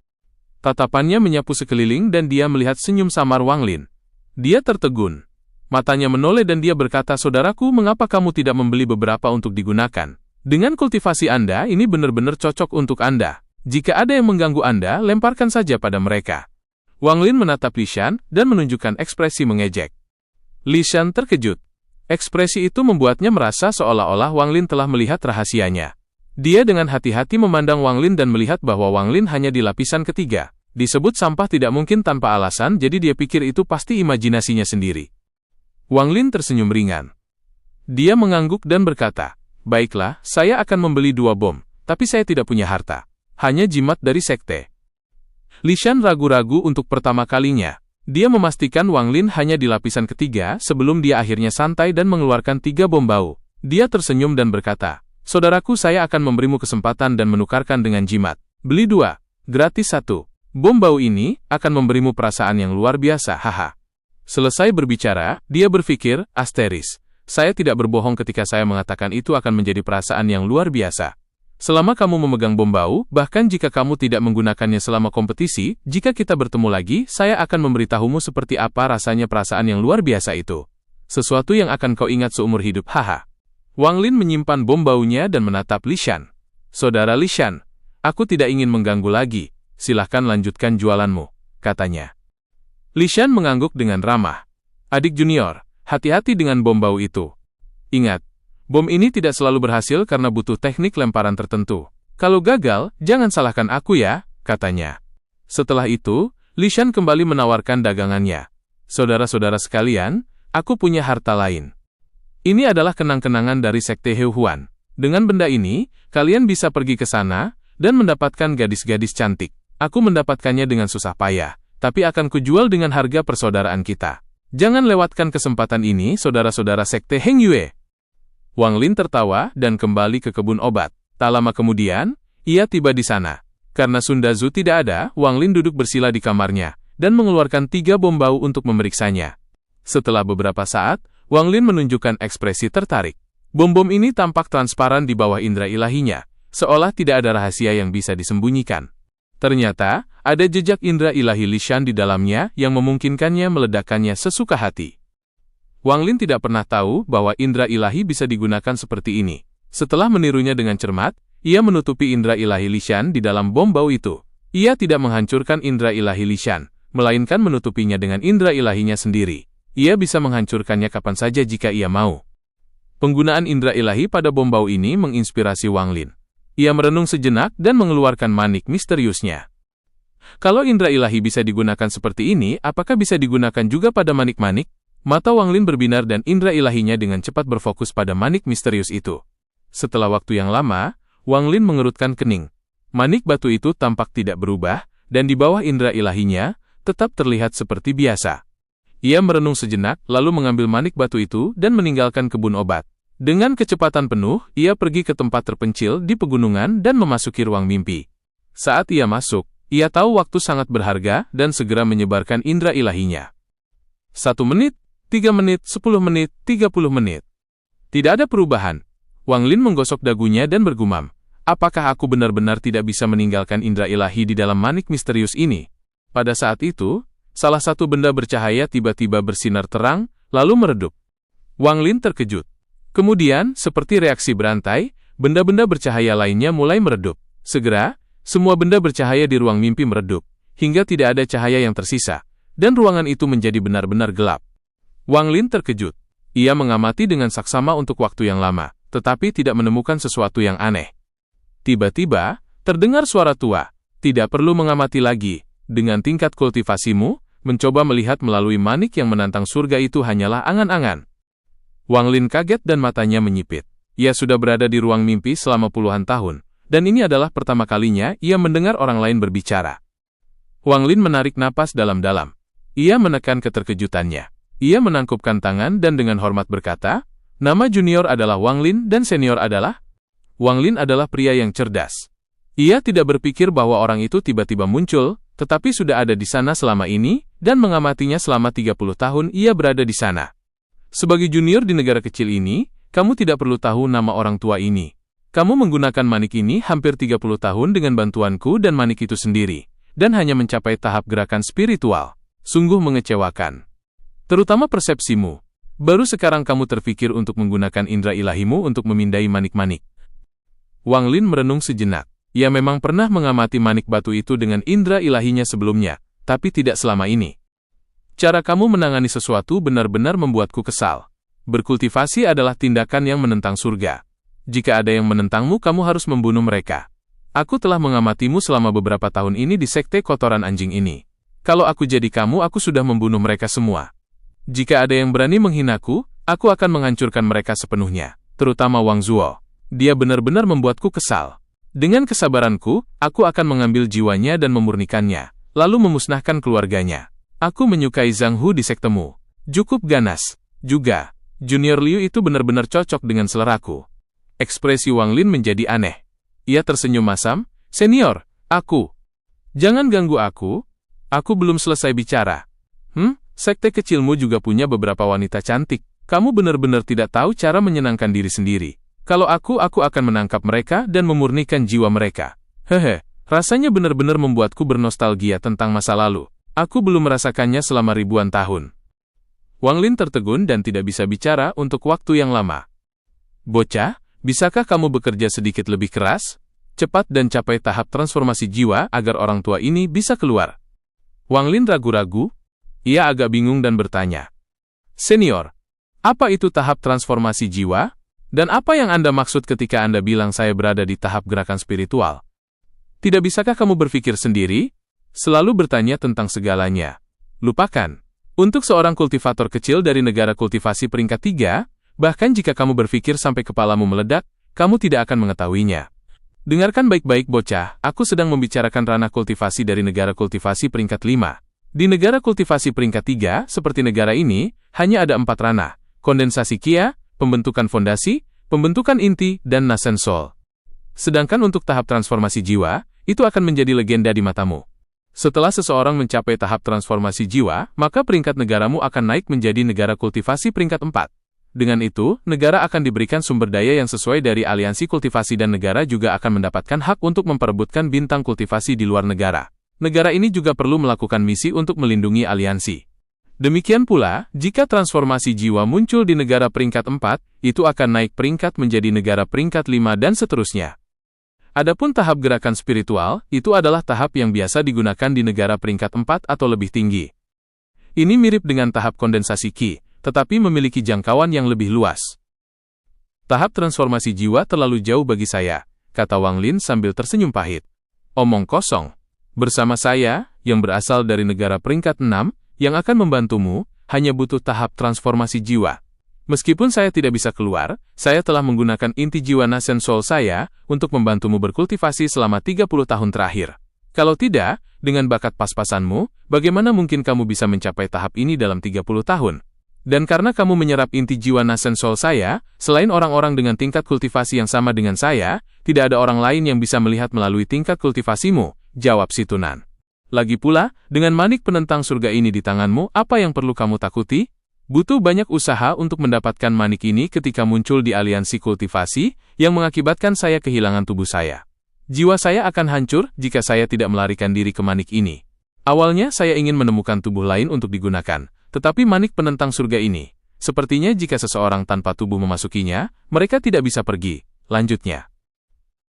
Speaker 1: Tatapannya menyapu sekeliling dan dia melihat senyum samar Wang Lin. Dia tertegun. Matanya menoleh dan dia berkata, "Saudaraku, mengapa kamu tidak membeli beberapa untuk digunakan? Dengan kultivasi Anda, ini benar-benar cocok untuk Anda. Jika ada yang mengganggu Anda, lemparkan saja pada mereka." Wang Lin menatap Li Xian dan menunjukkan ekspresi mengejek. Li Xian terkejut. Ekspresi itu membuatnya merasa seolah-olah Wang Lin telah melihat rahasianya. Dia dengan hati-hati memandang Wang Lin dan melihat bahwa Wang Lin hanya di lapisan ketiga. Disebut sampah tidak mungkin tanpa alasan, jadi dia pikir itu pasti imajinasinya sendiri. Wang Lin tersenyum ringan. Dia mengangguk dan berkata, "Baiklah, saya akan membeli 2 bom, tapi saya tidak punya harta. Hanya jimat dari sekte." Li Xian ragu-ragu untuk pertama kalinya. Dia memastikan Wang Lin hanya di lapisan ketiga sebelum dia akhirnya santai dan mengeluarkan 3 bom bau. Dia tersenyum dan berkata, "Saudaraku, saya akan memberimu kesempatan dan menukarkan dengan jimat. Beli 2, gratis 1. Bom bau ini akan memberimu perasaan yang luar biasa, haha." Selesai berbicara, dia berpikir, saya tidak berbohong ketika saya mengatakan itu akan menjadi perasaan yang luar biasa. Selama kamu memegang bom bau, bahkan jika kamu tidak menggunakannya selama kompetisi, jika kita bertemu lagi, saya akan memberitahumu seperti apa rasanya perasaan yang luar biasa itu. Sesuatu yang akan kau ingat seumur hidup, haha. Wang Lin menyimpan bom baunya dan menatap Li Xian. "Saudara Li Xian, aku tidak ingin mengganggu lagi. Silahkan lanjutkan jualanmu," katanya. Li Xian mengangguk dengan ramah. "Adik junior, hati-hati dengan bom bau itu. Ingat, bom ini tidak selalu berhasil karena butuh teknik lemparan tertentu. Kalau gagal, jangan salahkan aku ya," katanya. Setelah itu, Li Xian kembali menawarkan dagangannya. "Saudara-saudara sekalian, aku punya harta lain. Ini adalah kenang-kenangan dari sekte Heuhuan. Dengan benda ini, kalian bisa pergi ke sana dan mendapatkan gadis-gadis cantik. Aku mendapatkannya dengan susah payah, tapi akan kujual dengan harga persaudaraan kita. Jangan lewatkan kesempatan ini, saudara-saudara Sekte Heng Yue. Wang Lin tertawa dan kembali ke kebun obat. Tak lama kemudian, ia tiba di sana. Karena Sun Dazu tidak ada, Wang Lin duduk bersila di kamarnya dan mengeluarkan 3 bom bau untuk memeriksanya. Setelah beberapa saat, Wang Lin menunjukkan ekspresi tertarik. Bom-bom ini tampak transparan di bawah indera ilahinya, seolah tidak ada rahasia yang bisa disembunyikan. Ternyata, ada jejak indera ilahi Lishan di dalamnya yang memungkinkannya meledakkannya sesuka hati. Wang Lin tidak pernah tahu bahwa indera ilahi bisa digunakan seperti ini. Setelah menirunya dengan cermat, ia menutupi indera ilahi Lishan di dalam bom bau itu. Ia tidak menghancurkan indera ilahi Lishan, melainkan menutupinya dengan indera ilahinya sendiri. Ia bisa menghancurkannya kapan saja jika ia mau. Penggunaan indera ilahi pada bom bau ini menginspirasi Wang Lin. Ia merenung sejenak dan mengeluarkan manik misteriusnya. Kalau indera ilahi bisa digunakan seperti ini, apakah bisa digunakan juga pada manik-manik? Mata Wang Lin berbinar dan indera ilahinya dengan cepat berfokus pada manik misterius itu. Setelah waktu yang lama, Wang Lin mengerutkan kening. Manik batu itu tampak tidak berubah, dan di bawah indera ilahinya, tetap terlihat seperti biasa. Ia merenung sejenak, lalu mengambil manik batu itu dan meninggalkan kebun obat. Dengan kecepatan penuh, ia pergi ke tempat terpencil di pegunungan dan memasuki ruang mimpi. Saat ia masuk, ia tahu waktu sangat berharga dan segera menyebarkan indera ilahinya. 1 menit, 3 menit, 10 menit, 30 menit. Tidak ada perubahan. Wang Lin menggosok dagunya dan bergumam. Apakah aku benar-benar tidak bisa meninggalkan indera ilahi di dalam manik misterius ini? Pada saat itu, salah satu benda bercahaya tiba-tiba bersinar terang, lalu meredup. Wang Lin terkejut. Kemudian, seperti reaksi berantai, benda-benda bercahaya lainnya mulai meredup. Segera, semua benda bercahaya di ruang mimpi meredup, hingga tidak ada cahaya yang tersisa, dan ruangan itu menjadi benar-benar gelap. Wang Lin terkejut. Ia mengamati dengan saksama untuk waktu yang lama, tetapi tidak menemukan sesuatu yang aneh. Tiba-tiba, terdengar suara tua. Tidak perlu mengamati lagi. Dengan tingkat kultivasimu, mencoba melihat melalui manik yang menantang surga itu hanyalah angan-angan. Wang Lin kaget dan matanya menyipit. Ia sudah berada di ruang mimpi selama puluhan tahun, dan ini adalah pertama kalinya ia mendengar orang lain berbicara. Wang Lin menarik napas dalam-dalam. Ia menekan keterkejutannya. Ia menangkupkan tangan dan dengan hormat berkata, nama junior adalah Wang Lin dan senior adalah? Wang Lin adalah pria yang cerdas. Ia tidak berpikir bahwa orang itu tiba-tiba muncul, tetapi sudah ada di sana selama ini, dan mengamatinya selama 30 tahun ia berada di sana. Sebagai junior di negara kecil ini, kamu tidak perlu tahu nama orang tua ini. Kamu menggunakan manik ini hampir 30 tahun dengan bantuanku dan manik itu sendiri, dan hanya mencapai tahap gerakan spiritual. Sungguh mengecewakan. Terutama persepsimu. Baru sekarang kamu terfikir untuk menggunakan indera ilahimu untuk memindai manik-manik. Wang Lin merenung sejenak. Ia memang pernah mengamati manik batu itu dengan indera ilahinya sebelumnya, tapi tidak selama ini. Cara kamu menangani sesuatu benar-benar membuatku kesal. Berkultivasi adalah tindakan yang menentang surga. Jika ada yang menentangmu, kamu harus membunuh mereka. Aku telah mengamatimu selama beberapa tahun ini di sekte kotoran anjing ini. Kalau aku jadi kamu, aku sudah membunuh mereka semua. Jika ada yang berani menghinaku, aku akan menghancurkan mereka sepenuhnya, terutama Wang Zuo. Dia benar-benar membuatku kesal. Dengan kesabaranku, aku akan mengambil jiwanya dan memurnikannya, lalu memusnahkan keluarganya. Aku menyukai Zhang Hu di sektemu. Cukup ganas. Juga, Junior Liu itu benar-benar cocok dengan seleraku. Ekspresi Wang Lin menjadi aneh. Ia tersenyum masam. Senior, aku. Jangan ganggu aku. Aku belum selesai bicara. Sekte kecilmu juga punya beberapa wanita cantik. Kamu benar-benar tidak tahu cara menyenangkan diri sendiri. Kalau aku akan menangkap mereka dan memurnikan jiwa mereka. Rasanya benar-benar membuatku bernostalgia tentang masa lalu. Aku belum merasakannya selama ribuan tahun. Wang Lin tertegun dan tidak bisa bicara untuk waktu yang lama. Bocah, bisakah kamu bekerja sedikit lebih keras? Cepat dan capai tahap transformasi jiwa agar orang tua ini bisa keluar. Wang Lin ragu-ragu. Ia agak bingung dan bertanya. Senior, apa itu tahap transformasi jiwa? Dan apa yang Anda maksud ketika Anda bilang saya berada di tahap gerakan spiritual? Tidak bisakah kamu berpikir sendiri? Selalu bertanya tentang segalanya. Lupakan. Untuk seorang kultivator kecil dari negara kultivasi peringkat 3, bahkan jika kamu berpikir sampai kepalamu meledak, kamu tidak akan mengetahuinya. Dengarkan baik-baik bocah, aku sedang membicarakan ranah kultivasi dari negara kultivasi peringkat 5. Di negara kultivasi peringkat 3, seperti negara ini, hanya ada 4 ranah: kondensasi Qia, pembentukan fondasi, pembentukan inti, dan nascent soul. Sedangkan untuk tahap transformasi jiwa, itu akan menjadi legenda di matamu. Setelah seseorang mencapai tahap transformasi jiwa, maka peringkat negaramu akan naik menjadi negara kultivasi peringkat 4. Dengan itu, negara akan diberikan sumber daya yang sesuai dari aliansi kultivasi dan negara juga akan mendapatkan hak untuk memperebutkan bintang kultivasi di luar negara. Negara ini juga perlu melakukan misi untuk melindungi aliansi. Demikian pula, jika transformasi jiwa muncul di negara peringkat 4, itu akan naik peringkat menjadi negara peringkat 5 dan seterusnya. Adapun tahap gerakan spiritual, itu adalah tahap yang biasa digunakan di negara peringkat 4 atau lebih tinggi. Ini mirip dengan tahap kondensasi Qi, tetapi memiliki jangkauan yang lebih luas. Tahap transformasi jiwa terlalu jauh bagi saya, kata Wang Lin sambil tersenyum pahit. Omong kosong. Bersama saya, yang berasal dari negara peringkat 6, yang akan membantumu, hanya butuh tahap transformasi jiwa. Meskipun saya tidak bisa keluar, saya telah menggunakan inti jiwa nascent soul saya untuk membantumu berkultivasi selama 30 tahun terakhir. Kalau tidak, dengan bakat pas-pasanmu, bagaimana mungkin kamu bisa mencapai tahap ini dalam 30 tahun? Dan karena kamu menyerap inti jiwa nascent soul saya, selain orang-orang dengan tingkat kultivasi yang sama dengan saya, tidak ada orang lain yang bisa melihat melalui tingkat kultivasimu, jawab si Tunan. Lagi pula, dengan manik penentang surga ini di tanganmu, apa yang perlu kamu takuti? Butuh banyak usaha untuk mendapatkan manik ini ketika muncul di aliansi kultivasi, yang mengakibatkan saya kehilangan tubuh saya. Jiwa saya akan hancur jika saya tidak melarikan diri ke manik ini. Awalnya saya ingin menemukan tubuh lain untuk digunakan. Tetapi manik penentang surga ini, sepertinya jika seseorang tanpa tubuh memasukinya, mereka tidak bisa pergi. Lanjutnya,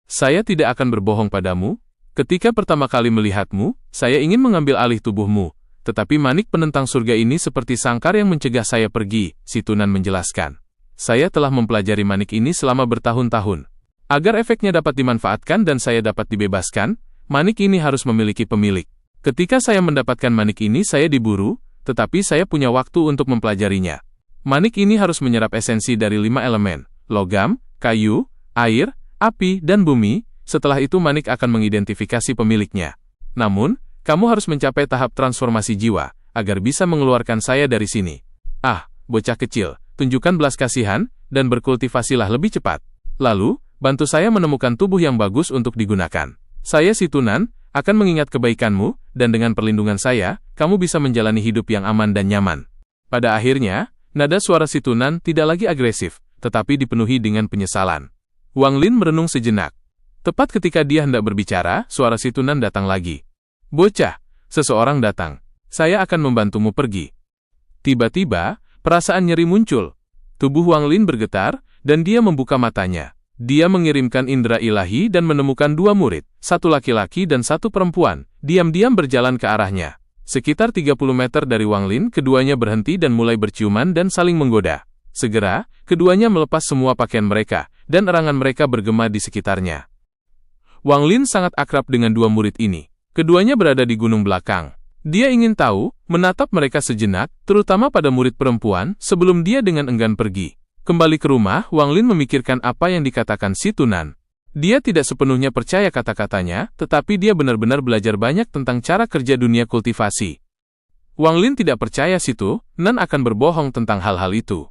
Speaker 1: saya tidak akan berbohong padamu. Ketika pertama kali melihatmu, saya ingin mengambil alih tubuhmu. Tetapi manik penentang surga ini seperti sangkar yang mencegah saya pergi, si Tunan menjelaskan. Saya telah mempelajari manik ini selama bertahun-tahun. Agar efeknya dapat dimanfaatkan dan saya dapat dibebaskan, manik ini harus memiliki pemilik. Ketika saya mendapatkan manik ini, saya diburu. Tetapi saya punya waktu untuk mempelajarinya. Manik ini harus menyerap esensi dari 5 elemen, logam, kayu, air, api, dan bumi. Setelah itu manik akan mengidentifikasi pemiliknya. Namun, kamu harus mencapai tahap transformasi jiwa, agar bisa mengeluarkan saya dari sini. Ah, bocah kecil, tunjukkan belas kasihan, dan berkultivasilah lebih cepat. Lalu, bantu saya menemukan tubuh yang bagus untuk digunakan. Saya si Tunan, akan mengingat kebaikanmu, dan dengan perlindungan saya, kamu bisa menjalani hidup yang aman dan nyaman. Pada akhirnya, nada suara si Tunan tidak lagi agresif, tetapi dipenuhi dengan penyesalan. Wang Lin merenung sejenak. Tepat ketika dia hendak berbicara, suara si Tunan datang lagi. Bocah, seseorang datang. Saya akan membantumu pergi. Tiba-tiba, perasaan nyeri muncul. Tubuh Wang Lin bergetar, dan dia membuka matanya. Dia mengirimkan indera ilahi dan menemukan 2 murid, 1 laki-laki dan 1 perempuan, diam-diam berjalan ke arahnya. Sekitar 30 meter dari Wang Lin, keduanya berhenti dan mulai berciuman dan saling menggoda. Segera, keduanya melepas semua pakaian mereka, dan erangan mereka bergema di sekitarnya. Wang Lin sangat akrab dengan 2 murid ini. Keduanya berada di gunung belakang. Dia ingin tahu, menatap mereka sejenak, terutama pada murid perempuan, sebelum dia dengan enggan pergi. Kembali ke rumah, Wang Lin memikirkan apa yang dikatakan si Tunan. Dia tidak sepenuhnya percaya kata-katanya, tetapi dia benar-benar belajar banyak tentang cara kerja dunia kultivasi. Wang Lin tidak percaya si Tunan akan berbohong tentang hal-hal itu.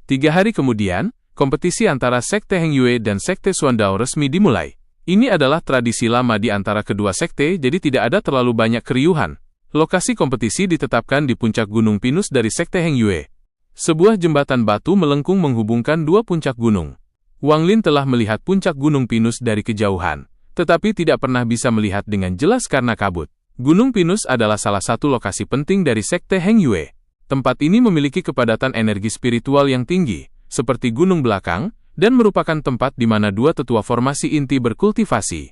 Speaker 1: 3 hari kemudian, kompetisi antara Sekte Heng Yue dan Sekte Xuandao resmi dimulai. Ini adalah tradisi lama di antara kedua sekte, jadi tidak ada terlalu banyak keriuhan. Lokasi kompetisi ditetapkan di puncak Gunung Pinus dari Sekte Heng Yue. Sebuah jembatan batu melengkung menghubungkan 2 puncak gunung. Wang Lin telah melihat puncak Gunung Pinus dari kejauhan, tetapi tidak pernah bisa melihat dengan jelas karena kabut. Gunung Pinus adalah salah satu lokasi penting dari Sekte Heng Yue. Tempat ini memiliki kepadatan energi spiritual yang tinggi, seperti gunung belakang, dan merupakan tempat di mana 2 tetua formasi inti berkultivasi.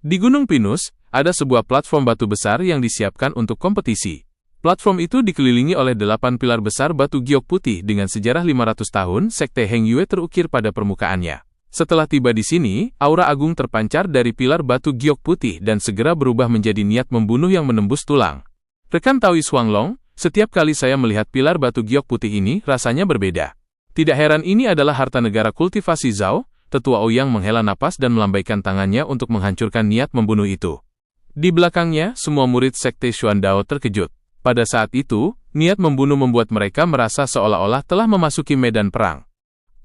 Speaker 1: Di Gunung Pinus, ada sebuah platform batu besar yang disiapkan untuk kompetisi. Platform itu dikelilingi oleh 8 pilar besar batu giok putih dengan sejarah 500 tahun Sekte Heng Yue terukir pada permukaannya. Setelah tiba di sini, aura agung terpancar dari pilar batu giok putih dan segera berubah menjadi niat membunuh yang menembus tulang. Rekan Taois Huanglong, setiap kali saya melihat pilar batu giok putih ini, rasanya berbeda. Tidak heran ini adalah harta negara kultivasi Zhao, Tetua Ouyang menghela napas dan melambaikan tangannya untuk menghancurkan niat membunuh itu. Di belakangnya, semua murid Sekte Xuandao terkejut. Pada saat itu, niat membunuh membuat mereka merasa seolah-olah telah memasuki medan perang.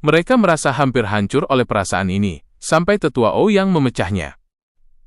Speaker 1: Mereka merasa hampir hancur oleh perasaan ini, sampai Tetua Ouyang memecahnya.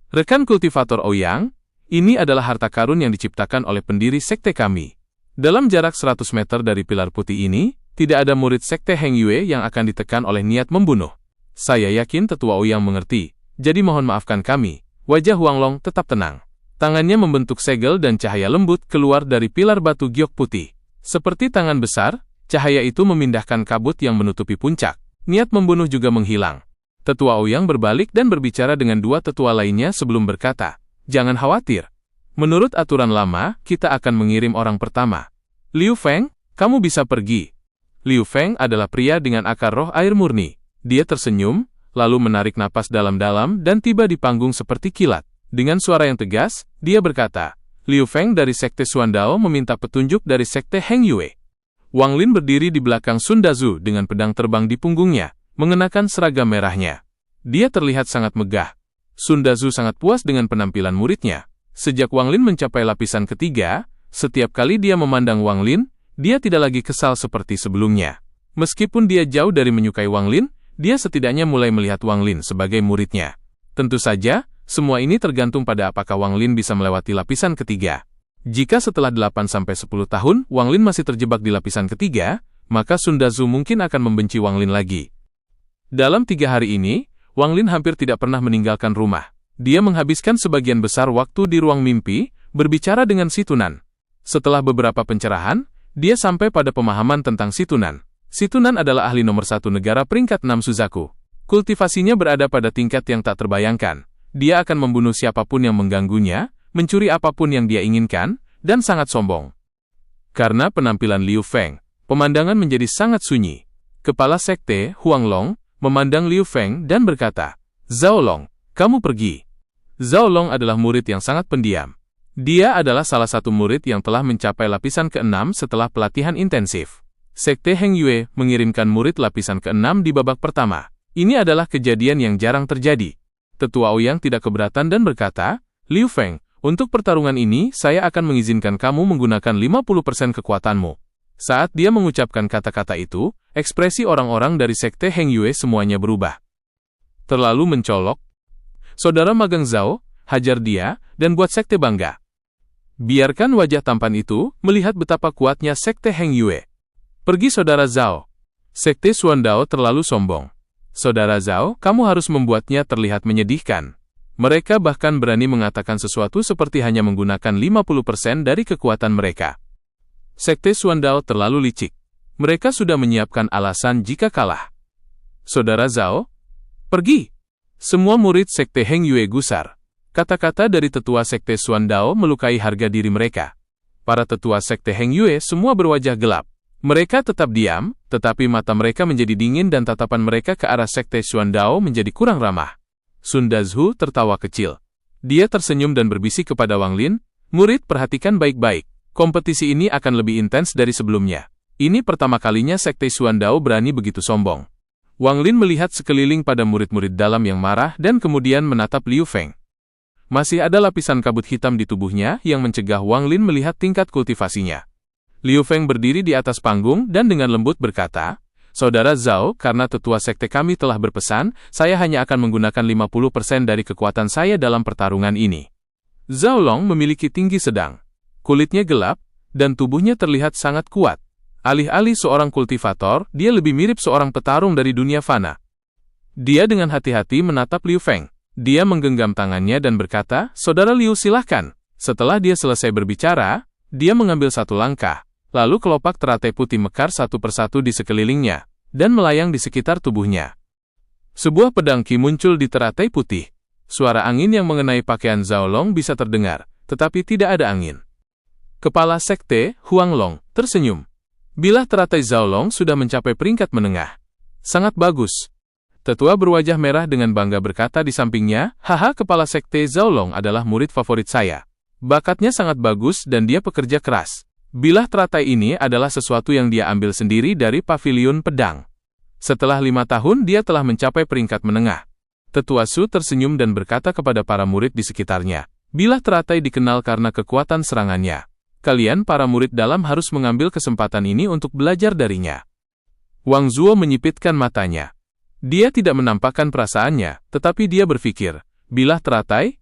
Speaker 1: Rekan kultivator Ouyang, ini adalah harta karun yang diciptakan oleh pendiri sekte kami. Dalam jarak 100 meter dari pilar putih ini, tidak ada murid sekte Heng Yue yang akan ditekan oleh niat membunuh. Saya yakin Tetua Ouyang mengerti, jadi mohon maafkan kami. Wajah Huanglong tetap tenang. Tangannya membentuk segel dan cahaya lembut keluar dari pilar batu giok putih. Seperti tangan besar, cahaya itu memindahkan kabut yang menutupi puncak. Niat membunuh juga menghilang. Tetua Ouyang berbalik dan berbicara dengan dua tetua lainnya sebelum berkata, "Jangan khawatir. Menurut aturan lama, kita akan mengirim orang pertama. Liu Feng, kamu bisa pergi." Liu Feng adalah pria dengan akar roh air murni. Dia tersenyum, lalu menarik napas dalam-dalam dan tiba di panggung seperti kilat. Dengan suara yang tegas, dia berkata, "Liu Feng dari Sekte Xuandao meminta petunjuk dari Sekte Heng Yue." Wang Lin berdiri di belakang Sun Dazu dengan pedang terbang di punggungnya, mengenakan seragam merahnya. Dia terlihat sangat megah. Sun Dazu sangat puas dengan penampilan muridnya. Sejak Wang Lin mencapai lapisan ketiga, setiap kali dia memandang Wang Lin, dia tidak lagi kesal seperti sebelumnya. Meskipun dia jauh dari menyukai Wang Lin, dia setidaknya mulai melihat Wang Lin sebagai muridnya. Tentu saja, semua ini tergantung pada apakah Wang Lin bisa melewati lapisan ketiga. Jika setelah 8-10 tahun, Wang Lin masih terjebak di lapisan ketiga, maka Sun Dazu mungkin akan membenci Wang Lin lagi. Dalam 3 hari ini, Wang Lin hampir tidak pernah meninggalkan rumah. Dia menghabiskan sebagian besar waktu di ruang mimpi, berbicara dengan Si Tunan. Setelah beberapa pencerahan, dia sampai pada pemahaman tentang Si Tunan. Si Tunan adalah ahli nomor 1 negara peringkat 6 Suzaku. Kultivasinya berada pada tingkat yang tak terbayangkan. Dia akan membunuh siapapun yang mengganggunya, mencuri apapun yang dia inginkan, dan sangat sombong. Karena penampilan Liu Feng, pemandangan menjadi sangat sunyi. Kepala sekte, Huanglong, memandang Liu Feng dan berkata, "Zhao Long, kamu pergi." Zhao Long adalah murid yang sangat pendiam. Dia adalah salah satu murid yang telah mencapai lapisan ke-6 setelah pelatihan intensif. Sekte Heng Yue mengirimkan murid lapisan ke-6 di babak pertama. Ini adalah kejadian yang jarang terjadi. Tetua Ouyang tidak keberatan dan berkata, "Liu Feng, untuk pertarungan ini, saya akan mengizinkan kamu menggunakan 50% kekuatanmu." Saat dia mengucapkan kata-kata itu, ekspresi orang-orang dari Sekte Heng Yue semuanya berubah. Terlalu mencolok. Saudara magang Zhao, hajar dia, dan buat Sekte bangga. Biarkan wajah tampan itu melihat betapa kuatnya Sekte Heng Yue. "Pergi Saudara Zhao." Sekte Xuandao terlalu sombong. "Saudara Zhao, kamu harus membuatnya terlihat menyedihkan." Mereka bahkan berani mengatakan sesuatu seperti hanya menggunakan 50% dari kekuatan mereka. Sekte Xuandao terlalu licik. Mereka sudah menyiapkan alasan jika kalah. "Saudara Zhao, pergi." Semua murid Sekte Heng Yue gusar. Kata-kata dari tetua Sekte Xuandao melukai harga diri mereka. Para tetua Sekte Heng Yue semua berwajah gelap. Mereka tetap diam, tetapi mata mereka menjadi dingin dan tatapan mereka ke arah Sekte Xuandao menjadi kurang ramah. Sun Dazu tertawa kecil. Dia tersenyum dan berbisik kepada Wang Lin, "Murid, perhatikan baik-baik. Kompetisi ini akan lebih intens dari sebelumnya. Ini pertama kalinya Sekte Xuandao berani begitu sombong." Wang Lin melihat sekeliling pada murid-murid dalam yang marah dan kemudian menatap Liu Feng. Masih ada lapisan kabut hitam di tubuhnya yang mencegah Wang Lin melihat tingkat kultivasinya. Liu Feng berdiri di atas panggung dan dengan lembut berkata, "Saudara Zhao, karena tetua sekte kami telah berpesan, saya hanya akan menggunakan 50% dari kekuatan saya dalam pertarungan ini." Zhao Long memiliki tinggi sedang. Kulitnya gelap, dan tubuhnya terlihat sangat kuat. Alih-alih seorang kultivator, dia lebih mirip seorang petarung dari dunia fana. Dia dengan hati-hati menatap Liu Feng. Dia menggenggam tangannya dan berkata, "Saudara Liu, silahkan." Setelah dia selesai berbicara, dia mengambil satu langkah. Lalu kelopak teratai putih mekar satu persatu di sekelilingnya, dan melayang di sekitar tubuhnya. Sebuah pedang Qi muncul di teratai putih. Suara angin yang mengenai pakaian Zhao Long bisa terdengar, tetapi tidak ada angin. Kepala sekte, Huanglong, tersenyum. Bilah teratai Zhao Long sudah mencapai peringkat menengah. Sangat bagus. Tetua berwajah merah dengan bangga berkata di sampingnya, "Haha, kepala sekte Zhao Long adalah murid favorit saya. Bakatnya sangat bagus dan dia pekerja keras. Bilah teratai ini adalah sesuatu yang dia ambil sendiri dari paviliun pedang." Setelah 5 tahun, dia telah mencapai peringkat menengah. Tetua Su tersenyum dan berkata kepada para murid di sekitarnya, bilah teratai dikenal karena kekuatan serangannya. Kalian para murid dalam harus mengambil kesempatan ini untuk belajar darinya. Wang Zuo menyipitkan matanya. Dia tidak menampakkan perasaannya, tetapi dia berpikir, bilah teratai?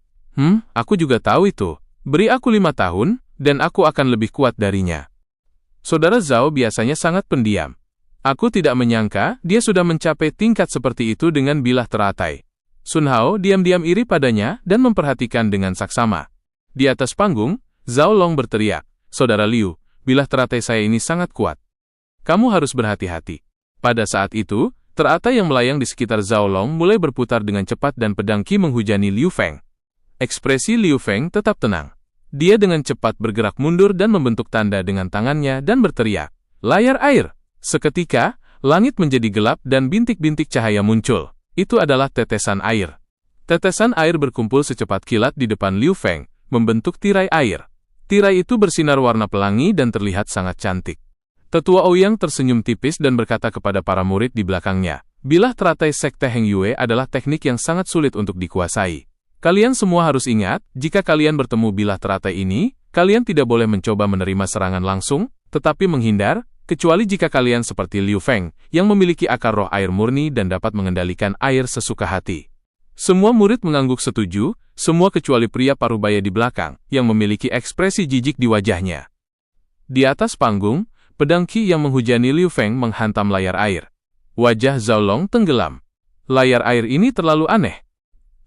Speaker 1: Aku juga tahu itu. Beri aku 5 tahun, dan aku akan lebih kuat darinya. Saudara Zhao biasanya sangat pendiam. Aku tidak menyangka dia sudah mencapai tingkat seperti itu dengan bilah teratai. Sun Hao diam-diam iri padanya dan memperhatikan dengan saksama. Di atas panggung, Zhao Long berteriak, Saudara Liu, bilah teratai saya ini sangat kuat. Kamu harus berhati-hati. Pada saat itu, teratai yang melayang di sekitar Zhao Long mulai berputar dengan cepat dan pedang Qi menghujani Liu Feng. Ekspresi Liu Feng tetap tenang. Dia dengan cepat bergerak mundur dan membentuk tanda dengan tangannya dan berteriak, layar air. Seketika, langit menjadi gelap dan bintik-bintik cahaya muncul. Itu adalah tetesan air. Tetesan air berkumpul secepat kilat di depan Liu Feng, membentuk tirai air. Tirai itu bersinar warna pelangi dan terlihat sangat cantik. Tetua Ouyang tersenyum tipis dan berkata kepada para murid di belakangnya, bilah teratai Sekte Heng Yue adalah teknik yang sangat sulit untuk dikuasai. Kalian semua harus ingat, jika kalian bertemu bilah teratai ini, kalian tidak boleh mencoba menerima serangan langsung, tetapi menghindar, kecuali jika kalian seperti Liu Feng, yang memiliki akar roh air murni dan dapat mengendalikan air sesuka hati. Semua murid mengangguk setuju, semua kecuali pria parubaya di belakang, yang memiliki ekspresi jijik di wajahnya. Di atas panggung, pedang Qi yang menghujani Liu Feng menghantam layar air. Wajah Zhao Long tenggelam. Layar air ini terlalu aneh.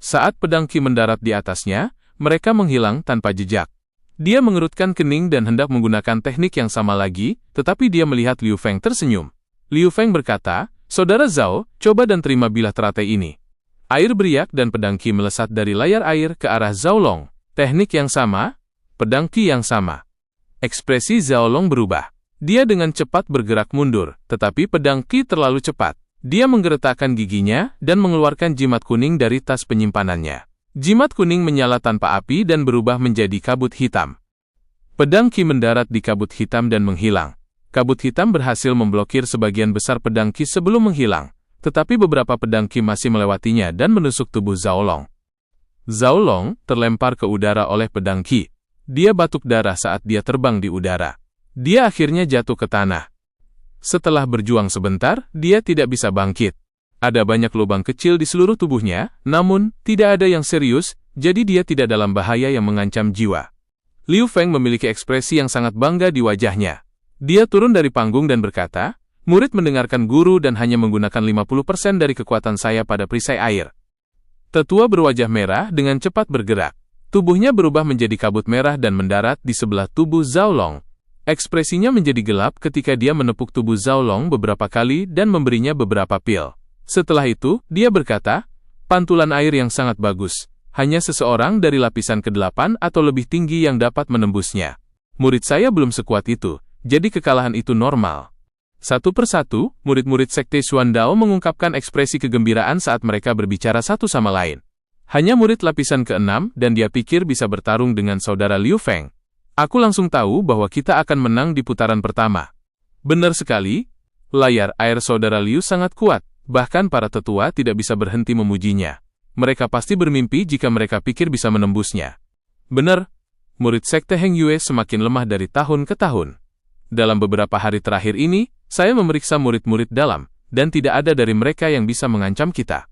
Speaker 1: Saat pedang Qi mendarat di atasnya, mereka menghilang tanpa jejak. Dia mengerutkan kening dan hendak menggunakan teknik yang sama lagi, tetapi dia melihat Liu Feng tersenyum. Liu Feng berkata, Saudara Zhao, coba dan terima bilah teratai ini. Air beriak dan pedang Qi melesat dari layar air ke arah Zhao Long. Teknik yang sama, pedang Qi yang sama. Ekspresi Zhao Long berubah. Dia dengan cepat bergerak mundur, tetapi pedang Qi terlalu cepat. Dia menggeretakkan giginya dan mengeluarkan jimat kuning dari tas penyimpanannya. Jimat kuning menyala tanpa api dan berubah menjadi kabut hitam. Pedang Qi mendarat di kabut hitam dan menghilang. Kabut hitam berhasil memblokir sebagian besar pedang Qi sebelum menghilang, tetapi beberapa pedang Qi masih melewatinya dan menusuk tubuh Zhao Long. Zhao Long terlempar ke udara oleh pedang Qi. Dia batuk darah saat dia terbang di udara. Dia akhirnya jatuh ke tanah. Setelah berjuang sebentar, dia tidak bisa bangkit. Ada banyak lubang kecil di seluruh tubuhnya, namun tidak ada yang serius, jadi dia tidak dalam bahaya yang mengancam jiwa. Liu Feng memiliki ekspresi yang sangat bangga di wajahnya. Dia turun dari panggung dan berkata, murid mendengarkan guru dan hanya menggunakan 50% dari kekuatan saya pada perisai air. Tetua berwajah merah dengan cepat bergerak. Tubuhnya berubah menjadi kabut merah dan mendarat di sebelah tubuh Zhao Long. Ekspresinya menjadi gelap ketika dia menepuk tubuh Zhao Long beberapa kali dan memberinya beberapa pil. Setelah itu, dia berkata, pantulan air yang sangat bagus. Hanya seseorang dari lapisan ke-8 atau lebih tinggi yang dapat menembusnya. Murid saya belum sekuat itu, jadi kekalahan itu normal. Satu persatu, murid-murid Sekte Xuandao mengungkapkan ekspresi kegembiraan saat mereka berbicara satu sama lain. Hanya murid lapisan ke-6 dan dia pikir bisa bertarung dengan saudara Liu Feng. Aku langsung tahu bahwa kita akan menang di putaran pertama. Benar sekali, layar air saudara Liu sangat kuat, bahkan para tetua tidak bisa berhenti memujinya. Mereka pasti bermimpi jika mereka pikir bisa menembusnya. Benar, murid Sekte Heng Yue semakin lemah dari tahun ke tahun. Dalam beberapa hari terakhir ini, saya memeriksa murid-murid dalam, dan tidak ada dari mereka yang bisa mengancam kita.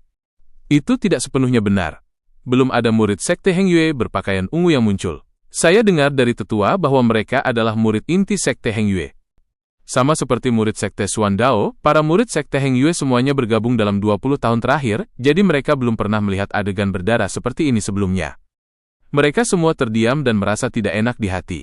Speaker 1: Itu tidak sepenuhnya benar. Belum ada murid Sekte Heng Yue berpakaian ungu yang muncul. Saya dengar dari tetua bahwa mereka adalah murid inti Sekte Heng Yue. Sama seperti murid Sekte Xuandao, para murid Sekte Heng Yue semuanya bergabung dalam 20 tahun terakhir, jadi mereka belum pernah melihat adegan berdarah seperti ini sebelumnya. Mereka semua terdiam dan merasa tidak enak di hati.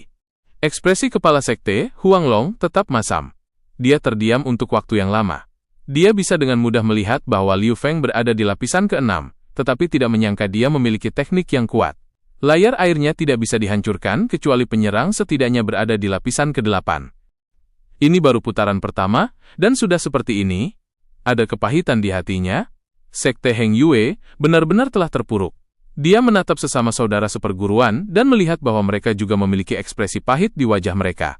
Speaker 1: Ekspresi kepala sekte, Huang Long, tetap masam. Dia terdiam untuk waktu yang lama. Dia bisa dengan mudah melihat bahwa Liu Feng berada di lapisan ke-6, tetapi tidak menyangka dia memiliki teknik yang kuat. Layar airnya tidak bisa dihancurkan kecuali penyerang setidaknya berada di lapisan ke-8. Ini baru putaran pertama, dan sudah seperti ini. Ada kepahitan di hatinya. Sekte Heng Yue benar-benar telah terpuruk. Dia menatap sesama saudara seperguruan dan melihat bahwa mereka juga memiliki ekspresi pahit di wajah mereka.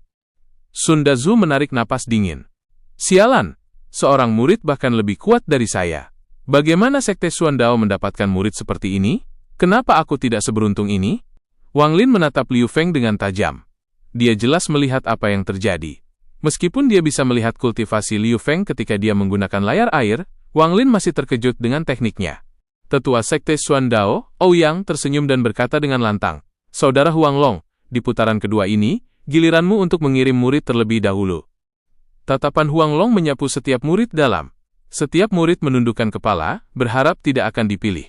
Speaker 1: Sun Dazu menarik napas dingin. Sialan! Seorang murid bahkan lebih kuat dari saya. Bagaimana Sekte Xuan Dao mendapatkan murid seperti ini? Kenapa aku tidak seberuntung ini? Wang Lin menatap Liu Feng dengan tajam. Dia jelas melihat apa yang terjadi. Meskipun dia bisa melihat kultivasi Liu Feng ketika dia menggunakan layar air, Wang Lin masih terkejut dengan tekniknya. Tetua Sekte Xuan Dao, Ouyang, tersenyum dan berkata dengan lantang, "Saudara Huang Long, di putaran kedua ini, giliranmu untuk mengirim murid terlebih dahulu." Tatapan Huang Long menyapu setiap murid dalam. Setiap murid menundukkan kepala, berharap tidak akan dipilih.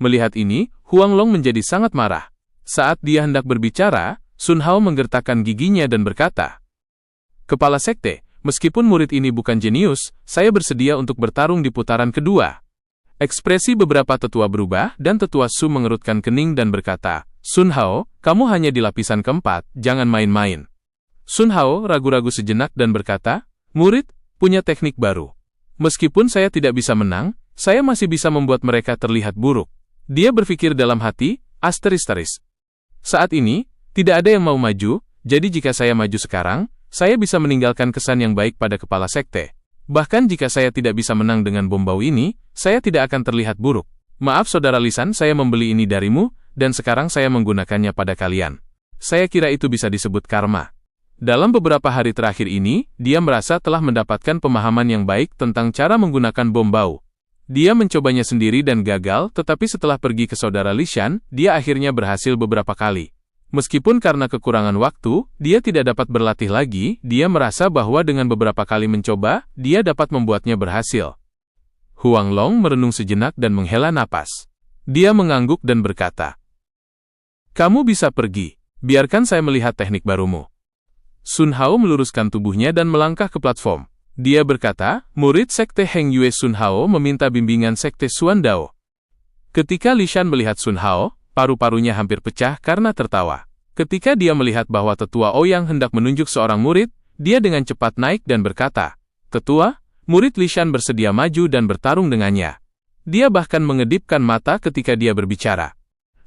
Speaker 1: Melihat ini, Huang Long menjadi sangat marah. Saat dia hendak berbicara, Sun Hao menggertakkan giginya dan berkata, "Kepala sekte, meskipun murid ini bukan jenius, saya bersedia untuk bertarung di putaran kedua." Ekspresi beberapa tetua berubah dan tetua Su mengerutkan kening dan berkata, "Sun Hao, kamu hanya di lapisan keempat, jangan main-main." Sun Hao ragu-ragu sejenak dan berkata, "Murid, punya teknik baru. Meskipun saya tidak bisa menang, saya masih bisa membuat mereka terlihat buruk." Dia berpikir dalam hati, asteris-teris. Saat ini, tidak ada yang mau maju, jadi jika saya maju sekarang, saya bisa meninggalkan kesan yang baik pada kepala sekte. Bahkan jika saya tidak bisa menang dengan bom bau ini, saya tidak akan terlihat buruk. Maaf Saudara Lisan, saya membeli ini darimu, dan sekarang saya menggunakannya pada kalian. Saya kira itu bisa disebut karma. Dalam beberapa hari terakhir ini, dia merasa telah mendapatkan pemahaman yang baik tentang cara menggunakan bom bau. Dia mencobanya sendiri dan gagal, tetapi setelah pergi ke Saudara Lishan, dia akhirnya berhasil beberapa kali. Meskipun karena kekurangan waktu, dia tidak dapat berlatih lagi, dia merasa bahwa dengan beberapa kali mencoba, dia dapat membuatnya berhasil. Huang Long merenung sejenak dan menghela napas. Dia mengangguk dan berkata, "Kamu bisa pergi, biarkan saya melihat teknik barumu." Sun Hao meluruskan tubuhnya dan melangkah ke platform. Dia berkata, "Murid Sekte Heng Yue Sun Hao meminta bimbingan Sekte Xuan Dao." Ketika Lishan melihat Sun Hao, paru-parunya hampir pecah karena tertawa. Ketika dia melihat bahwa Tetua Ouyang hendak menunjuk seorang murid, dia dengan cepat naik dan berkata, "Tetua, murid Lishan bersedia maju dan bertarung dengannya." Dia bahkan mengedipkan mata ketika dia berbicara.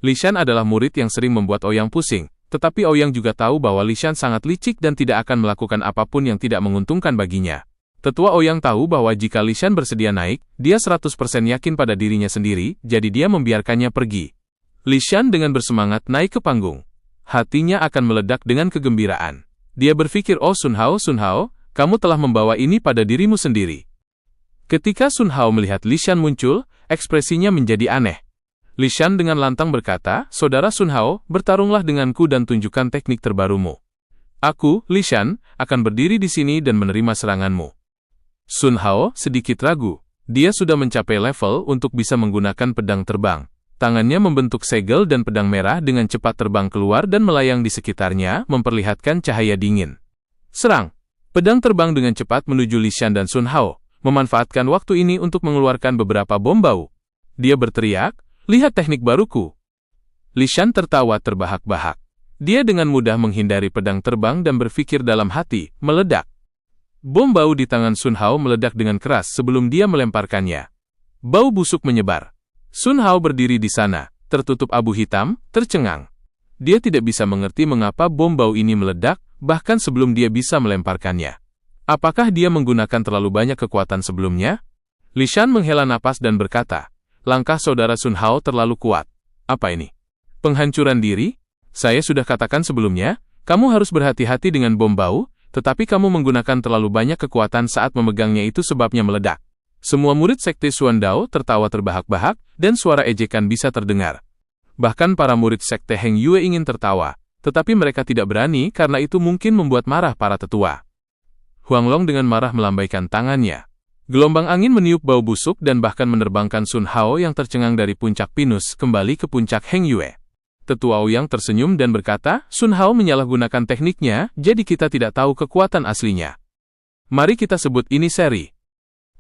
Speaker 1: Lishan adalah murid yang sering membuat Ouyang pusing, tetapi Ouyang juga tahu bahwa Lishan sangat licik dan tidak akan melakukan apapun yang tidak menguntungkan baginya. Tetua Ouyang tahu bahwa jika Lishan bersedia naik, dia 100% yakin pada dirinya sendiri, jadi dia membiarkannya pergi. Lishan dengan bersemangat naik ke panggung. Hatinya akan meledak dengan kegembiraan. Dia berpikir, "Oh Sun Hao, kamu telah membawa ini pada dirimu sendiri." Ketika Sun Hao melihat Lishan muncul, ekspresinya menjadi aneh. Lishan dengan lantang berkata, "Saudara Sun Hao, bertarunglah denganku dan tunjukkan teknik terbarumu. Aku, Lishan, akan berdiri di sini dan menerima seranganmu." Sun Hao sedikit ragu. Dia sudah mencapai level untuk bisa menggunakan pedang terbang. Tangannya membentuk segel dan pedang merah dengan cepat terbang keluar dan melayang di sekitarnya, memperlihatkan cahaya dingin. Serang! Pedang terbang dengan cepat menuju Lishan dan Sun Hao, memanfaatkan waktu ini untuk mengeluarkan beberapa bom bau. Dia berteriak, "Lihat teknik baruku!" Lishan tertawa terbahak-bahak. Dia dengan mudah menghindari pedang terbang dan berpikir dalam hati, meledak. Bom bau di tangan Sun Hao meledak dengan keras sebelum dia melemparkannya. Bau busuk menyebar. Sun Hao berdiri di sana, tertutup abu hitam, tercengang. Dia tidak bisa mengerti mengapa bom bau ini meledak, bahkan sebelum dia bisa melemparkannya. Apakah dia menggunakan terlalu banyak kekuatan sebelumnya? Lishan menghela napas dan berkata, "Langkah saudara Sun Hao terlalu kuat." Apa ini? Penghancuran diri? Saya sudah katakan sebelumnya, kamu harus berhati-hati dengan bom bau, tetapi kamu menggunakan terlalu banyak kekuatan saat memegangnya, itu sebabnya meledak. Semua murid Sekte Xuan Dao tertawa terbahak-bahak, dan suara ejekan bisa terdengar. Bahkan para murid Sekte Heng Yue ingin tertawa, tetapi mereka tidak berani karena itu mungkin membuat marah para tetua. Huang Long dengan marah melambaikan tangannya. Gelombang angin meniup bau busuk dan bahkan menerbangkan Sun Hao yang tercengang dari puncak pinus kembali ke puncak Heng Yue. Tetua Ouyang tersenyum dan berkata, "Sun Hao menyalahgunakan tekniknya, jadi kita tidak tahu kekuatan aslinya. Mari kita sebut ini seri."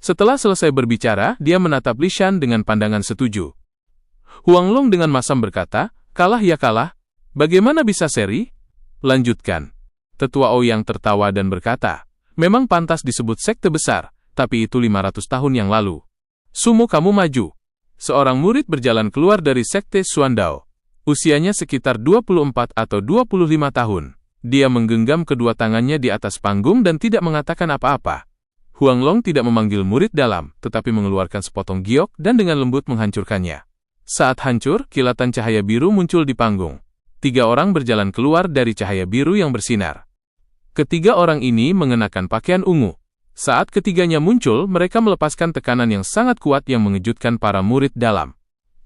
Speaker 1: Setelah selesai berbicara, dia menatap Lishan dengan pandangan setuju. Huang Long dengan masam berkata, "Kalah ya kalah. Bagaimana bisa seri?" "Lanjutkan." Tetua Ouyang tertawa dan berkata, "Memang pantas disebut sekte besar, tapi itu 500 tahun yang lalu. Sumo, kamu maju." Seorang murid berjalan keluar dari Sekte Xuan Dao. Usianya sekitar 24 atau 25 tahun. Dia menggenggam kedua tangannya di atas panggung dan tidak mengatakan apa-apa. Huanglong tidak memanggil murid dalam, tetapi mengeluarkan sepotong giok dan dengan lembut menghancurkannya. Saat hancur, kilatan cahaya biru muncul di panggung. 3 orang berjalan keluar dari cahaya biru yang bersinar. Ketiga orang ini mengenakan pakaian ungu. Saat ketiganya muncul, mereka melepaskan tekanan yang sangat kuat yang mengejutkan para murid dalam.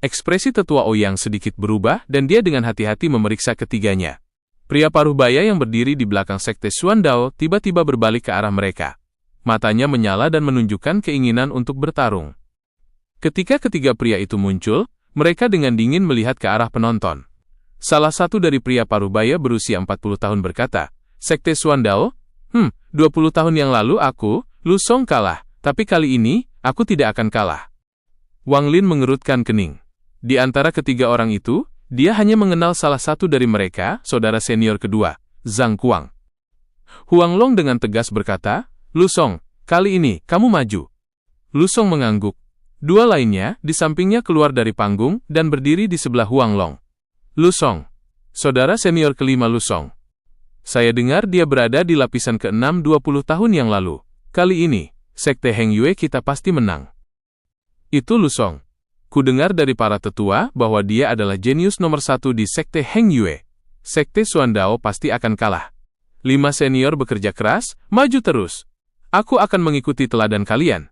Speaker 1: Ekspresi tetua Ouyang sedikit berubah dan dia dengan hati-hati memeriksa ketiganya. Pria paruh baya yang berdiri di belakang sekte Xuandao tiba-tiba berbalik ke arah mereka. Matanya menyala dan menunjukkan keinginan untuk bertarung. Ketika ketiga pria itu muncul, mereka dengan dingin melihat ke arah penonton. Salah satu dari pria paruh baya berusia 40 tahun berkata, "Sekte Xuandao? 20 tahun yang lalu aku, Lu Song kalah, tapi kali ini, aku tidak akan kalah." Wang Lin mengerutkan kening. Di antara ketiga orang itu, dia hanya mengenal salah satu dari mereka, saudara senior kedua, Zhang Kuang. Huanglong dengan tegas berkata, "Lu Song, kali ini, kamu maju." Lu Song mengangguk. Dua lainnya, di sampingnya keluar dari panggung, dan berdiri di sebelah Huanglong. "Lu Song, saudara senior kelima Lu Song. Saya dengar dia berada di lapisan ke-6 20 tahun yang lalu. Kali ini, Sekte Heng Yue kita pasti menang." "Itu Lu Song. Ku dengar dari para tetua bahwa dia adalah jenius nomor 1 di Sekte Heng Yue. Sekte Xuandao pasti akan kalah. 5 senior bekerja keras, maju terus. Aku akan mengikuti teladan kalian."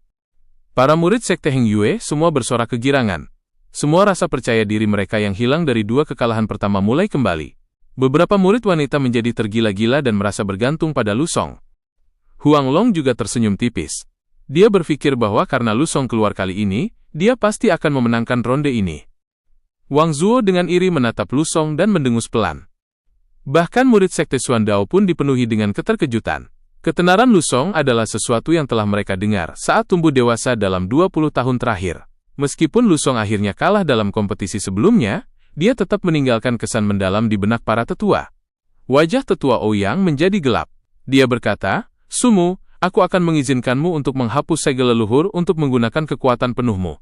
Speaker 1: Para murid Sekte Heng Yue semua bersorak kegirangan. Semua rasa percaya diri mereka yang hilang dari 2 kekalahan pertama mulai kembali. Beberapa murid wanita menjadi tergila-gila dan merasa bergantung pada Lu Song. Huanglong juga tersenyum tipis. Dia berpikir bahwa karena Lu Song keluar kali ini, dia pasti akan memenangkan ronde ini. Wang Zuo dengan iri menatap Lu Song dan mendengus pelan. Bahkan murid Sekte Xuandao pun dipenuhi dengan keterkejutan. Ketenaran Lu Song adalah sesuatu yang telah mereka dengar saat tumbuh dewasa dalam 20 tahun terakhir. Meskipun Lu Song akhirnya kalah dalam kompetisi sebelumnya, dia tetap meninggalkan kesan mendalam di benak para tetua. Wajah tetua Ouyang menjadi gelap. Dia berkata, "Sumu, aku akan mengizinkanmu untuk menghapus segel leluhur untuk menggunakan kekuatan penuhmu."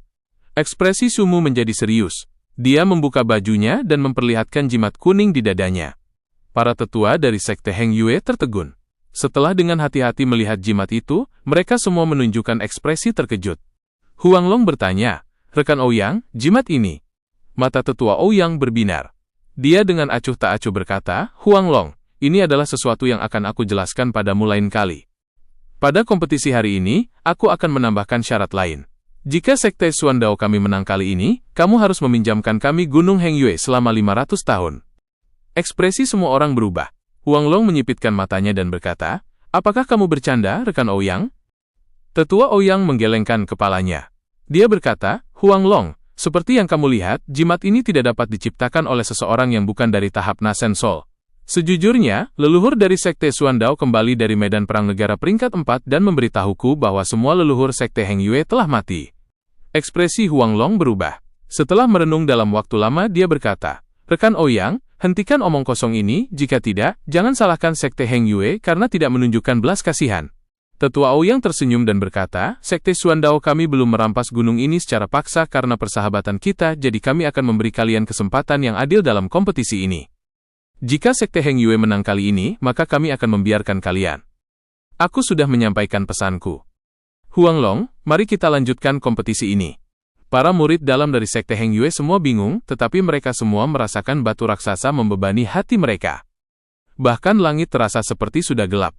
Speaker 1: Ekspresi Sumu menjadi serius. Dia membuka bajunya dan memperlihatkan jimat kuning di dadanya. Para tetua dari Sekte Heng Yue tertegun. Setelah dengan hati-hati melihat jimat itu, mereka semua menunjukkan ekspresi terkejut. Huanglong bertanya, "Rekan Ouyang, jimat ini?" Mata tetua Ouyang berbinar. Dia dengan acuh tak acuh berkata, "Huanglong, ini adalah sesuatu yang akan aku jelaskan padamu lain kali. Pada kompetisi hari ini, aku akan menambahkan syarat lain. Jika Sekte Xuandao kami menang kali ini, kamu harus meminjamkan kami Gunung Heng Yue selama 500 tahun. Ekspresi semua orang berubah. Huanglong menyipitkan matanya dan berkata, "Apakah kamu bercanda, rekan Ouyang?" Tetua Ouyang menggelengkan kepalanya. Dia berkata, "Huanglong, seperti yang kamu lihat, jimat ini tidak dapat diciptakan oleh seseorang yang bukan dari tahap Nasen Sol. Sejujurnya, leluhur dari Sekte Xuandao kembali dari medan perang negara peringkat 4 dan memberitahuku bahwa semua leluhur Sekte Heng Yue telah mati." Ekspresi Huanglong berubah. Setelah merenung dalam waktu lama dia berkata, "Rekan Ouyang, hentikan omong kosong ini, jika tidak, jangan salahkan Sekte Heng Yue karena tidak menunjukkan belas kasihan." Tetua Ouyang tersenyum dan berkata, "Sekte Xuandao kami belum merampas gunung ini secara paksa karena persahabatan kita, jadi kami akan memberi kalian kesempatan yang adil dalam kompetisi ini. Jika Sekte Heng Yue menang kali ini, maka kami akan membiarkan kalian. Aku sudah menyampaikan pesanku. Huanglong, mari kita lanjutkan kompetisi ini." Para murid dalam dari Sekte Heng Yue semua bingung, tetapi mereka semua merasakan batu raksasa membebani hati mereka. Bahkan langit terasa seperti sudah gelap.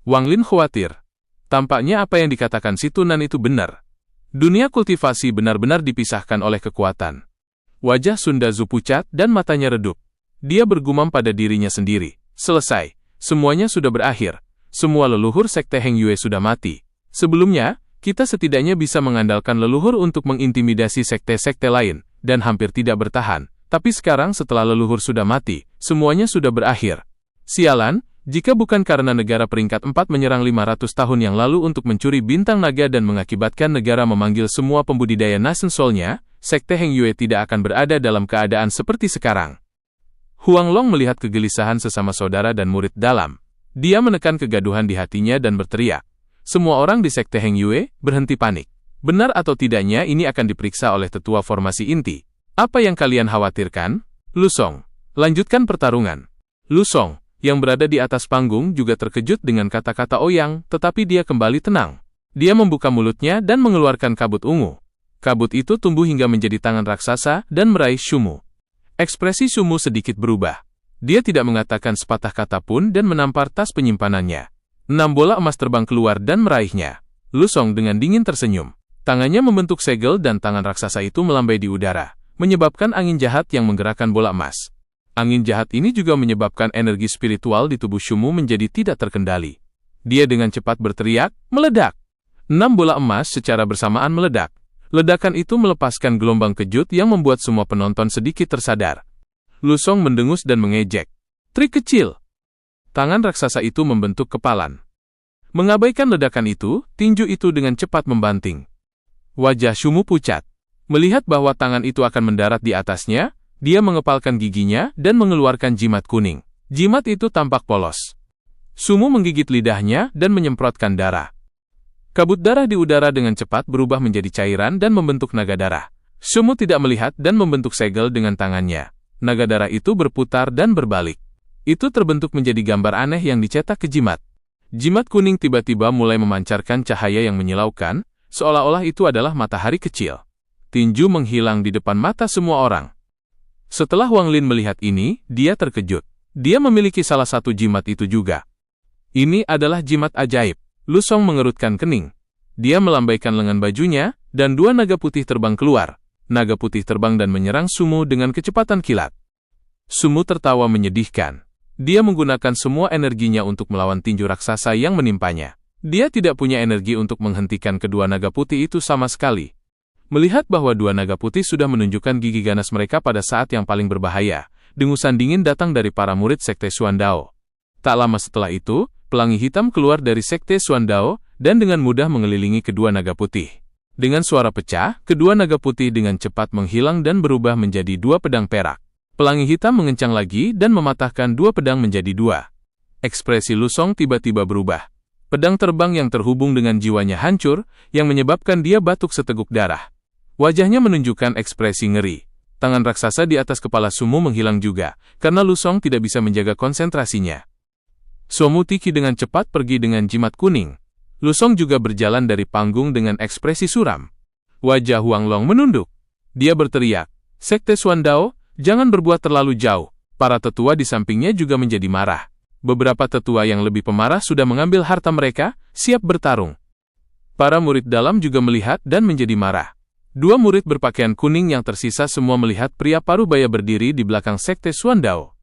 Speaker 1: Wang Lin khawatir. Tampaknya apa yang dikatakan si Tunan itu benar. Dunia kultivasi benar-benar dipisahkan oleh kekuatan. Wajah Sunda Zhu pucat dan matanya redup. Dia bergumam pada dirinya sendiri. Selesai. Semuanya sudah berakhir. Semua leluhur Sekte Heng Yue sudah mati. Sebelumnya, kita setidaknya bisa mengandalkan leluhur untuk mengintimidasi sekte-sekte lain, dan hampir tidak bertahan. Tapi sekarang setelah leluhur sudah mati, semuanya sudah berakhir. Sialan, jika bukan karena negara peringkat 4 menyerang 500 tahun yang lalu untuk mencuri bintang naga dan mengakibatkan negara memanggil semua pembudidaya Nasen Soul-nya, Sekte Heng Yue tidak akan berada dalam keadaan seperti sekarang." Huanglong melihat kegelisahan sesama saudara dan murid dalam. Dia menekan kegaduhan di hatinya dan berteriak, "Semua orang di Sekte Heng Yue, berhenti panik. Benar atau tidaknya ini akan diperiksa oleh tetua formasi inti. Apa yang kalian khawatirkan? Lu Song, lanjutkan pertarungan." Lu Song, yang berada di atas panggung juga terkejut dengan kata-kata Ouyang, tetapi dia kembali tenang. Dia membuka mulutnya dan mengeluarkan kabut ungu. Kabut itu tumbuh hingga menjadi tangan raksasa dan meraih Sumu. Ekspresi Sumu sedikit berubah. Dia tidak mengatakan sepatah kata pun dan menampar tas penyimpanannya. 6 bola emas terbang keluar dan meraihnya. Lu Song dengan dingin tersenyum. Tangannya membentuk segel dan tangan raksasa itu melambai di udara, menyebabkan angin jahat yang menggerakkan bola emas. Angin jahat ini juga menyebabkan energi spiritual di tubuh Sumu menjadi tidak terkendali. Dia dengan cepat berteriak, meledak. 6 bola emas secara bersamaan meledak. Ledakan itu melepaskan gelombang kejut yang membuat semua penonton sedikit tersadar. Lu Song mendengus dan mengejek. Trik kecil. Tangan raksasa itu membentuk kepalan. Mengabaikan ledakan itu, tinju itu dengan cepat membanting. Wajah Sumu pucat. Melihat bahwa tangan itu akan mendarat di atasnya, dia mengepalkan giginya dan mengeluarkan jimat kuning. Jimat itu tampak polos. Sumu menggigit lidahnya dan menyemprotkan darah. Kabut darah di udara dengan cepat berubah menjadi cairan dan membentuk naga darah. Sumu tidak melihat dan membentuk segel dengan tangannya. Naga darah itu berputar dan berbalik. Itu terbentuk menjadi gambar aneh yang dicetak ke jimat. Jimat kuning tiba-tiba mulai memancarkan cahaya yang menyilaukan, seolah-olah itu adalah matahari kecil. Tinju menghilang di depan mata semua orang. Setelah Wang Lin melihat ini, dia terkejut. Dia memiliki salah satu jimat itu juga. Ini adalah jimat ajaib. Lu Song mengerutkan kening. Dia melambaikan lengan bajunya, dan 2 naga putih terbang keluar. Naga putih terbang dan menyerang Sumu dengan kecepatan kilat. Sumu tertawa menyedihkan. Dia menggunakan semua energinya untuk melawan tinju raksasa yang menimpanya. Dia tidak punya energi untuk menghentikan kedua naga putih itu sama sekali. Melihat bahwa 2 naga putih sudah menunjukkan gigi ganas mereka pada saat yang paling berbahaya, dengusan dingin datang dari para murid Sekte Xuandao. Tak lama setelah itu, pelangi hitam keluar dari Sekte Xuandao dan dengan mudah mengelilingi kedua naga putih. Dengan suara pecah, kedua naga putih dengan cepat menghilang dan berubah menjadi 2 pedang perak. Pelangi hitam mengencang lagi dan mematahkan 2 pedang menjadi 2. Ekspresi Lu Song tiba-tiba berubah. Pedang terbang yang terhubung dengan jiwanya hancur, yang menyebabkan dia batuk seteguk darah. Wajahnya menunjukkan ekspresi ngeri. Tangan raksasa di atas kepala Sumu menghilang juga, karena Lu Song tidak bisa menjaga konsentrasinya. Sumu Tiki dengan cepat pergi dengan jimat kuning. Lu Song juga berjalan dari panggung dengan ekspresi suram. Wajah Huang Long menunduk. Dia berteriak, Sekte Xuandao, jangan berbuat terlalu jauh. Para tetua di sampingnya juga menjadi marah. Beberapa tetua yang lebih pemarah sudah mengambil harta mereka, siap bertarung. Para murid dalam juga melihat dan menjadi marah. 2 murid berpakaian kuning yang tersisa semua melihat pria parubaya berdiri di belakang Sekte Xuandao.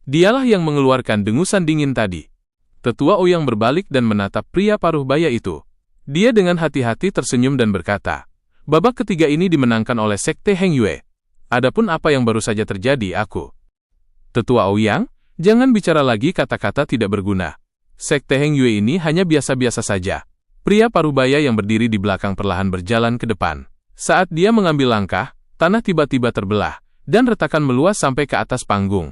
Speaker 1: Dialah yang mengeluarkan dengusan dingin tadi. Tetua Ouyang berbalik dan menatap pria parubaya itu. Dia dengan hati-hati tersenyum dan berkata, babak ketiga ini dimenangkan oleh Sekte Heng Yue. Adapun apa yang baru saja terjadi aku. Tetua Ouyang, jangan bicara lagi kata-kata tidak berguna. Sekte Heng Yue ini hanya biasa-biasa saja. Pria parubaya yang berdiri di belakang perlahan berjalan ke depan. Saat dia mengambil langkah, tanah tiba-tiba terbelah, dan retakan meluas sampai ke atas panggung.